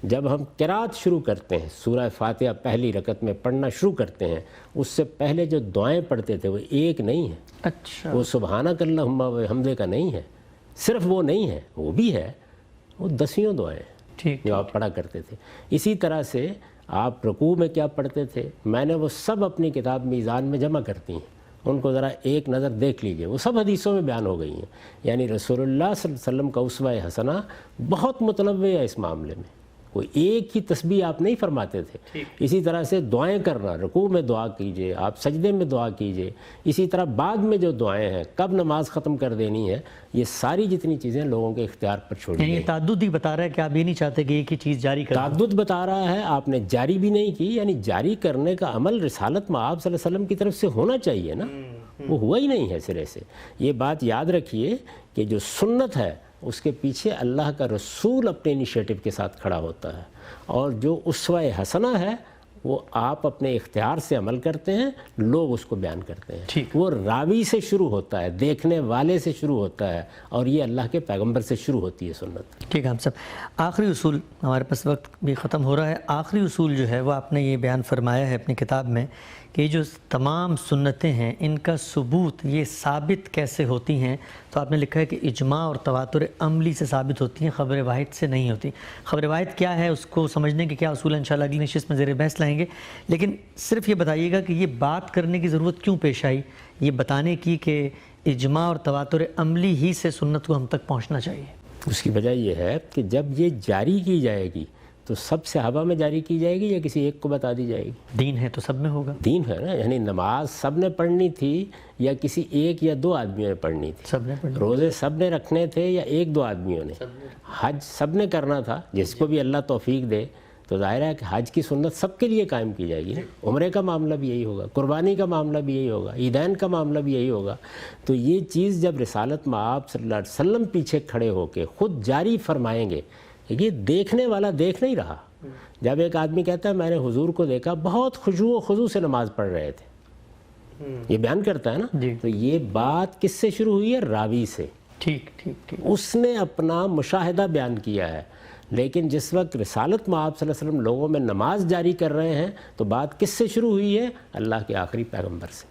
جب ہم قرات شروع کرتے ہیں، سورہ فاتحہ پہلی رکعت میں پڑھنا شروع کرتے ہیں، اس سے پہلے جو دعائیں پڑھتے تھے وہ ایک نہیں ہے.
اچھا.
وہ سبحانک اللہم و حمدے کا نہیں ہے، صرف وہ نہیں ہے، وہ بھی ہے، وہ 10 دعائیں جو آپ پڑھا کرتے تھے. اسی طرح سے آپ رکوع میں کیا پڑھتے تھے، میں نے وہ سب اپنی کتاب میزان میں جمع کرتی ہیں، ان کو ذرا ایک نظر دیکھ لیجئے، وہ سب حدیثوں میں بیان ہو گئی ہیں. یعنی رسول اللہ صلی اللہ علیہ وسلم کا اسوہ حسنہ بہت متنوع ہے اس معاملے میں، کوئی ایک ہی تسبیح آپ نہیں فرماتے تھے. اسی طرح سے دعائیں کرنا، رکوع میں دعا کیجئے، آپ سجدے میں دعا کیجئے، اسی طرح بعد میں جو دعائیں ہیں، کب نماز ختم کر دینی ہے، یہ ساری جتنی چیزیں لوگوں کے اختیار پر چھوڑی گئی.
یعنی تعدد ہی بتا رہا ہے کہ آپ یہ نہیں چاہتے کہ ایک ہی چیز جاری کریں.
تعدد بتا رہا ہے، آپ نے جاری بھی نہیں کی. یعنی جاری کرنے کا عمل رسالت مآب صلی اللہ علیہ وسلم کی طرف سے ہونا چاہیے نا، وہ ہوا ہی نہیں ہے سرے سے. یہ بات یاد رکھیے کہ جو سنت ہے اس کے پیچھے اللہ کا رسول اپنے انیشیٹو کے ساتھ کھڑا ہوتا ہے، اور جو اسوہ حسنہ ہے وہ آپ اپنے اختیار سے عمل کرتے ہیں، لوگ اس کو بیان کرتے ہیں. وہ راوی سے شروع ہوتا ہے، دیکھنے والے سے شروع ہوتا ہے، اور یہ اللہ کے پیغمبر سے شروع ہوتی ہے سنت.
ٹھیک ہے. ہم سب آخری اصول، ہمارے پاس وقت بھی ختم ہو رہا ہے، آخری اصول جو ہے وہ آپ نے یہ بیان فرمایا ہے اپنی کتاب میں کہ یہ جو تمام سنتیں ہیں ان کا ثبوت یہ ثابت کیسے ہوتی ہیں. تو آپ نے لکھا ہے کہ اجماع اور تواتر عملی سے ثابت ہوتی ہیں، خبر واحد سے نہیں ہوتی. خبر واحد کیا ہے، اس کو سمجھنے کے کیا اصول ہیں انشاءاللہ اگلی نشست میں زیر بحث لائیں گے. لیکن صرف یہ بتائیے گا کہ یہ بات کرنے کی ضرورت کیوں پیش آئی، یہ بتانے کی کہ اجماع اور تواتر عملی ہی سے سنت کو ہم تک پہنچنا چاہیے.
اس کی وجہ یہ ہے کہ جب یہ جاری کی جائے گی تو سب صحابہ میں جاری کی جائے گی یا کسی ایک کو بتا دی جائے گی؟
دین ہے تو سب میں ہوگا.
دین ہے نا، یعنی نماز سب نے پڑھنی تھی یا کسی ایک یا دو آدمیوں نے پڑھنی تھی؟
سب نے پڑھنی.
روزے سب نے رکھنے تھے یا ایک دو آدمیوں نے؟ حج سب نے کرنا تھا، جس کو بھی اللہ توفیق دے. تو ظاہر ہے کہ حج کی سنت سب کے لیے قائم کی جائے گی. عمرے کا معاملہ بھی یہی ہوگا، قربانی کا معاملہ بھی یہی ہوگا، عیدین کا معاملہ بھی یہی ہوگا. تو یہ چیز جب رسالت مآب صلی اللہ علیہ وسلم پیچھے کھڑے ہو کے خود جاری فرمائیں گے، یہ دیکھنے والا دیکھ نہیں رہا. جب ایک آدمی کہتا ہے میں نے حضور کو دیکھا بہت خشوع و خضوع سے نماز پڑھ رہے تھے، یہ بیان کرتا ہے نا، تو یہ بات کس سے شروع ہوئی ہے؟ راوی سے.
ٹھیک.
اس نے اپنا مشاہدہ بیان کیا ہے. لیکن جس وقت رسالت مآب صلی اللہ علیہ وسلم لوگوں میں نماز جاری کر رہے ہیں تو بات کس سے شروع ہوئی ہے؟ اللہ کے آخری پیغمبر سے.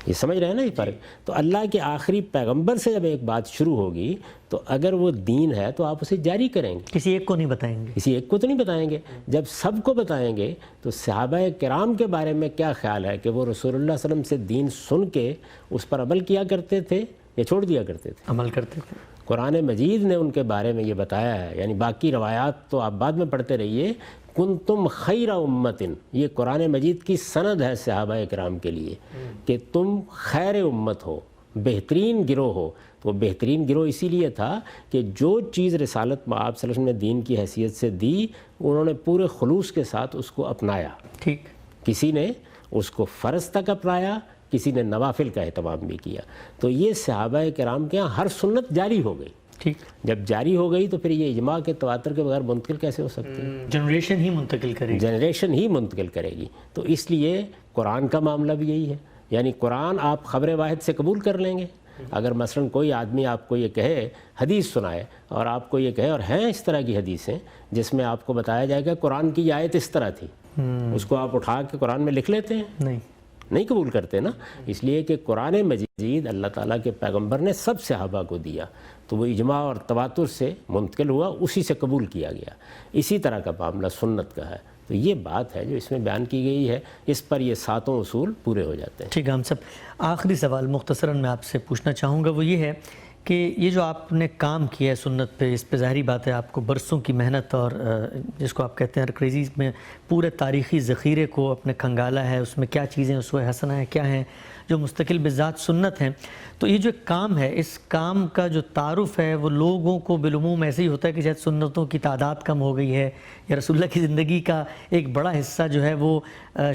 یہ سمجھ رہے ہیں نا یہ فرق؟ تو اللہ کے آخری پیغمبر سے جب ایک بات شروع ہوگی تو اگر وہ دین ہے تو آپ اسے جاری کریں گے.
کسی ایک کو نہیں بتائیں گے.
کسی ایک کو تو نہیں بتائیں گے. جب سب کو بتائیں گے تو صحابہ کرام کے بارے میں کیا خیال ہے کہ وہ رسول اللہ صلی اللہ علیہ وسلم سے دین سن کے اس پر عمل کیا کرتے تھے یا چھوڑ دیا کرتے تھے؟
عمل کرتے تھے.
قرآن مجید نے ان کے بارے میں یہ بتایا ہے. یعنی باقی روایات تو آپ بعد میں پڑھتے رہیے. کنتم خیر امتن، یہ قرآن مجید کی سند ہے صحابہ کرام کے لیے کہ تم خیر امت ہو. بہترین گروہ ہو، تو وہ بہترین گروہ اسی لیے تھا کہ جو چیز رسالت میں آپ صلی اللہ علیہ وسلم نے دین کی حیثیت سے دی، انہوں نے پورے خلوص کے ساتھ اس کو اپنایا۔
ٹھیک،
کسی نے اس کو فرض تک اپنایا، کسی نے نوافل کا اہتمام بھی کیا۔ تو یہ صحابہ کرام کے یہاں ہر سنت جاری ہو گئی۔
ٹھیک،
جب جاری ہو گئی تو پھر یہ اجماع کے تواتر کے بغیر منتقل کیسے ہو سکتی ہے؟
جنریشن ہی منتقل کرے گی۔
جنریشن ہی منتقل کرے گی۔ تو اس لیے قرآن کا معاملہ بھی یہی ہے، یعنی قرآن آپ خبر واحد سے قبول کر لیں گے۔ اگر مثلا کوئی آدمی آپ کو یہ کہے، حدیث سنائے، اور آپ کو یہ کہے، اور ہیں اس طرح کی حدیثیں جس میں آپ کو بتایا جائے گا قرآن کی آیت اس طرح تھی، اس کو آپ اٹھا کے قرآن میں لکھ لیتے ہیں؟ نہیں قبول کرتے نا، اس لیے کہ قرآن مجید اللہ تعالیٰ کے پیغمبر نے سب صحابہ کو دیا، تو وہ اجماع اور تواتر سے منتقل ہوا، اسی سے قبول کیا گیا۔ اسی طرح کا معاملہ سنت کا ہے۔ تو یہ بات ہے جو اس میں بیان کی گئی ہے، اس پر یہ 7 اصول پورے ہو جاتے ہیں۔
ٹھیک ہے، ہم سب آخری سوال مختصراً میں آپ سے پوچھنا چاہوں گا، وہ یہ ہے کہ یہ جو آپ نے کام کیا ہے سنت پہ، اس پہ ظاہری بات ہے آپ کو برسوں کی محنت اور جس کو آپ کہتے ہیں کریزی میں پورے تاریخی ذخیرے کو اپنے کھنگالا ہے، اس میں کیا چیزیں اسوہ حسنہ ہیں، کیا ہیں جو مستقل بذات سنت ہیں۔ تو یہ جو کام ہے، اس کام کا جو تعارف ہے وہ لوگوں کو بالعموم ایسے ہی ہوتا ہے کہ شاید سنتوں کی تعداد کم ہو گئی ہے، یا رسول اللہ کی زندگی کا ایک بڑا حصہ جو ہے وہ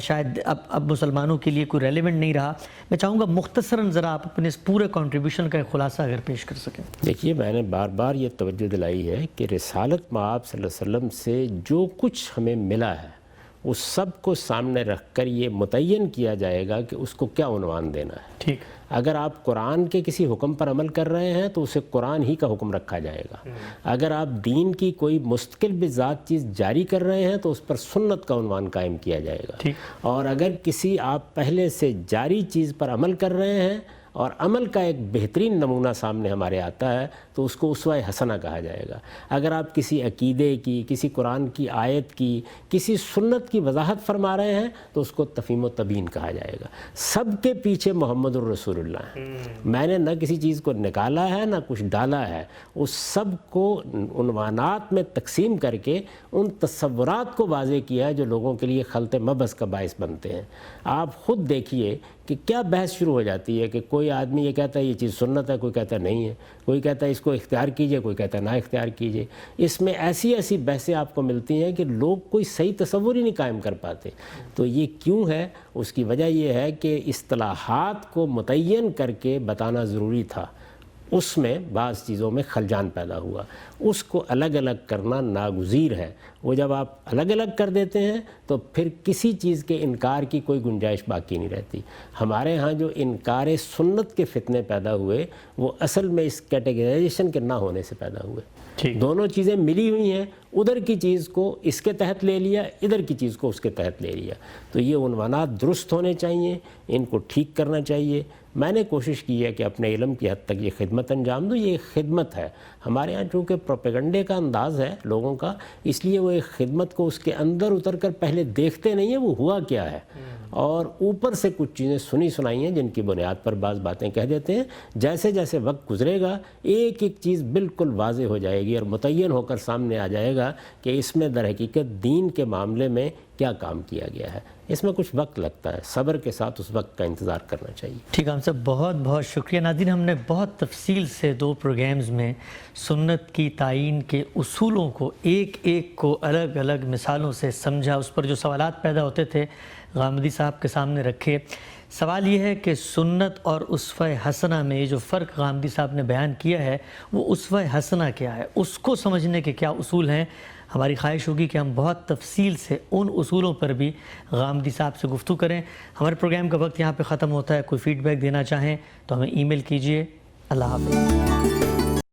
شاید اب مسلمانوں کے لیے کوئی ریلیونٹ نہیں رہا۔ میں چاہوں گا مختصراً ذرا آپ اپنے اس پورے کنٹریبیوشن کا ایک خلاصہ اگر پیش کر سکیں۔
دیکھیے، میں نے بار بار یہ توجہ دلائی ہے کہ رسالت مآب صلی اللہ علیہ وسلم سے جو کچھ ہمیں ملا ہے اس سب کو سامنے رکھ کر یہ متعین کیا جائے گا کہ اس کو کیا عنوان دینا ہے۔
ٹھیک،
اگر آپ قرآن کے کسی حکم پر عمل کر رہے ہیں تو اسے قرآن ہی کا حکم رکھا جائے گا۔ اگر آپ دین کی کوئی مستقل بذات چیز جاری کر رہے ہیں تو اس پر سنت کا عنوان قائم کیا جائے گا۔ اور اگر کسی آپ پہلے سے جاری چیز پر عمل کر رہے ہیں اور عمل کا ایک بہترین نمونہ سامنے ہمارے آتا ہے تو اس کو اسوہ حسنہ کہا جائے گا۔ اگر آپ کسی عقیدے کی، کسی قرآن کی آیت کی، کسی سنت کی وضاحت فرما رہے ہیں تو اس کو تفہیم و تبیین کہا جائے گا۔ سب کے پیچھے محمد الرسول اللہ ہے۔ میں نے نہ کسی چیز کو نکالا ہے نہ کچھ ڈالا ہے، اس سب کو عنوانات میں تقسیم کر کے ان تصورات کو واضح کیا ہے جو لوگوں کے لیے خلط مبحث کا باعث بنتے ہیں۔ آپ خود دیکھیے کہ کیا بحث شروع ہو جاتی ہے کہ کوئی آدمی یہ کہتا ہے یہ چیز سنت ہے، کوئی کہتا ہے نہیں ہے، کوئی کہتا ہے اس کو اختیار کیجئے، کوئی کہتا ہے نہ اختیار کیجئے۔ اس میں ایسی ایسی بحثیں آپ کو ملتی ہیں کہ لوگ کوئی صحیح تصور ہی نہیں قائم کر پاتے۔ تو یہ کیوں ہے؟ اس کی وجہ یہ ہے کہ اصطلاحات کو متعین کر کے بتانا ضروری تھا، اس میں بعض چیزوں میں خلجان پیدا ہوا، اس کو الگ الگ کرنا ناگزیر ہے۔ وہ جب آپ الگ الگ کر دیتے ہیں تو پھر کسی چیز کے انکار کی کوئی گنجائش باقی نہیں رہتی۔ ہمارے ہاں جو انکار سنت کے فتنے پیدا ہوئے وہ اصل میں اس کیٹیگرائزیشن کے نہ ہونے سے پیدا ہوئے۔ دونوں چیزیں ملی ہوئی ہیں، ادھر کی چیز کو اس کے تحت لے لیا، ادھر کی چیز کو اس کے تحت لے لیا۔ تو یہ عنوانات درست ہونے چاہیے، ان کو ٹھیک کرنا چاہیے۔ میں نے کوشش کی ہے کہ اپنے علم کی حد تک یہ خدمت انجام دوں۔ یہ ایک خدمت ہے ہمارے ہاں، چونکہ پروپیگنڈے کا انداز ہے لوگوں کا، اس لیے وہ ایک خدمت کو اس کے اندر اتر کر پہلے دیکھتے نہیں ہیں وہ ہوا کیا ہے، اور اوپر سے کچھ چیزیں سنی سنائی ہیں جن کی بنیاد پر بعض باتیں کہہ دیتے ہیں۔ جیسے جیسے وقت گزرے گا ایک ایک چیز بالکل واضح ہو جائے گی اور متعین ہو کر سامنے آ جائے گا کہ اس میں در حقیقت دین کے معاملے میں کیا کام کیا گیا ہے۔ اس میں کچھ وقت لگتا ہے، صبر کے ساتھ اس وقت کا انتظار کرنا چاہیے۔
ٹھیک ہے، ہم سب بہت بہت شکریہ۔ ناظرین، ہم نے بہت تفصیل سے 2 پروگرامز میں سنت کی تعین کے اصولوں کو ایک ایک کو الگ الگ مثالوں سے سمجھا، اس پر جو سوالات پیدا ہوتے تھے غامدی صاحب کے سامنے رکھے۔ سوال یہ ہے کہ سنت اور اسوہ حسنہ میں یہ جو فرق غامدی صاحب نے بیان کیا ہے وہ اسوہ حسنہ کیا ہے، اس کو سمجھنے کے کیا اصول ہیں۔ ہماری خواہش ہوگی کہ ہم بہت تفصیل سے ان اصولوں پر بھی غامدی صاحب سے گفتگو کریں۔ ہمارے پروگرام کا وقت یہاں پہ ختم ہوتا ہے۔ کوئی فیڈ بیک دینا چاہیں تو ہمیں ای میل کیجئے۔ اللہ حافظ۔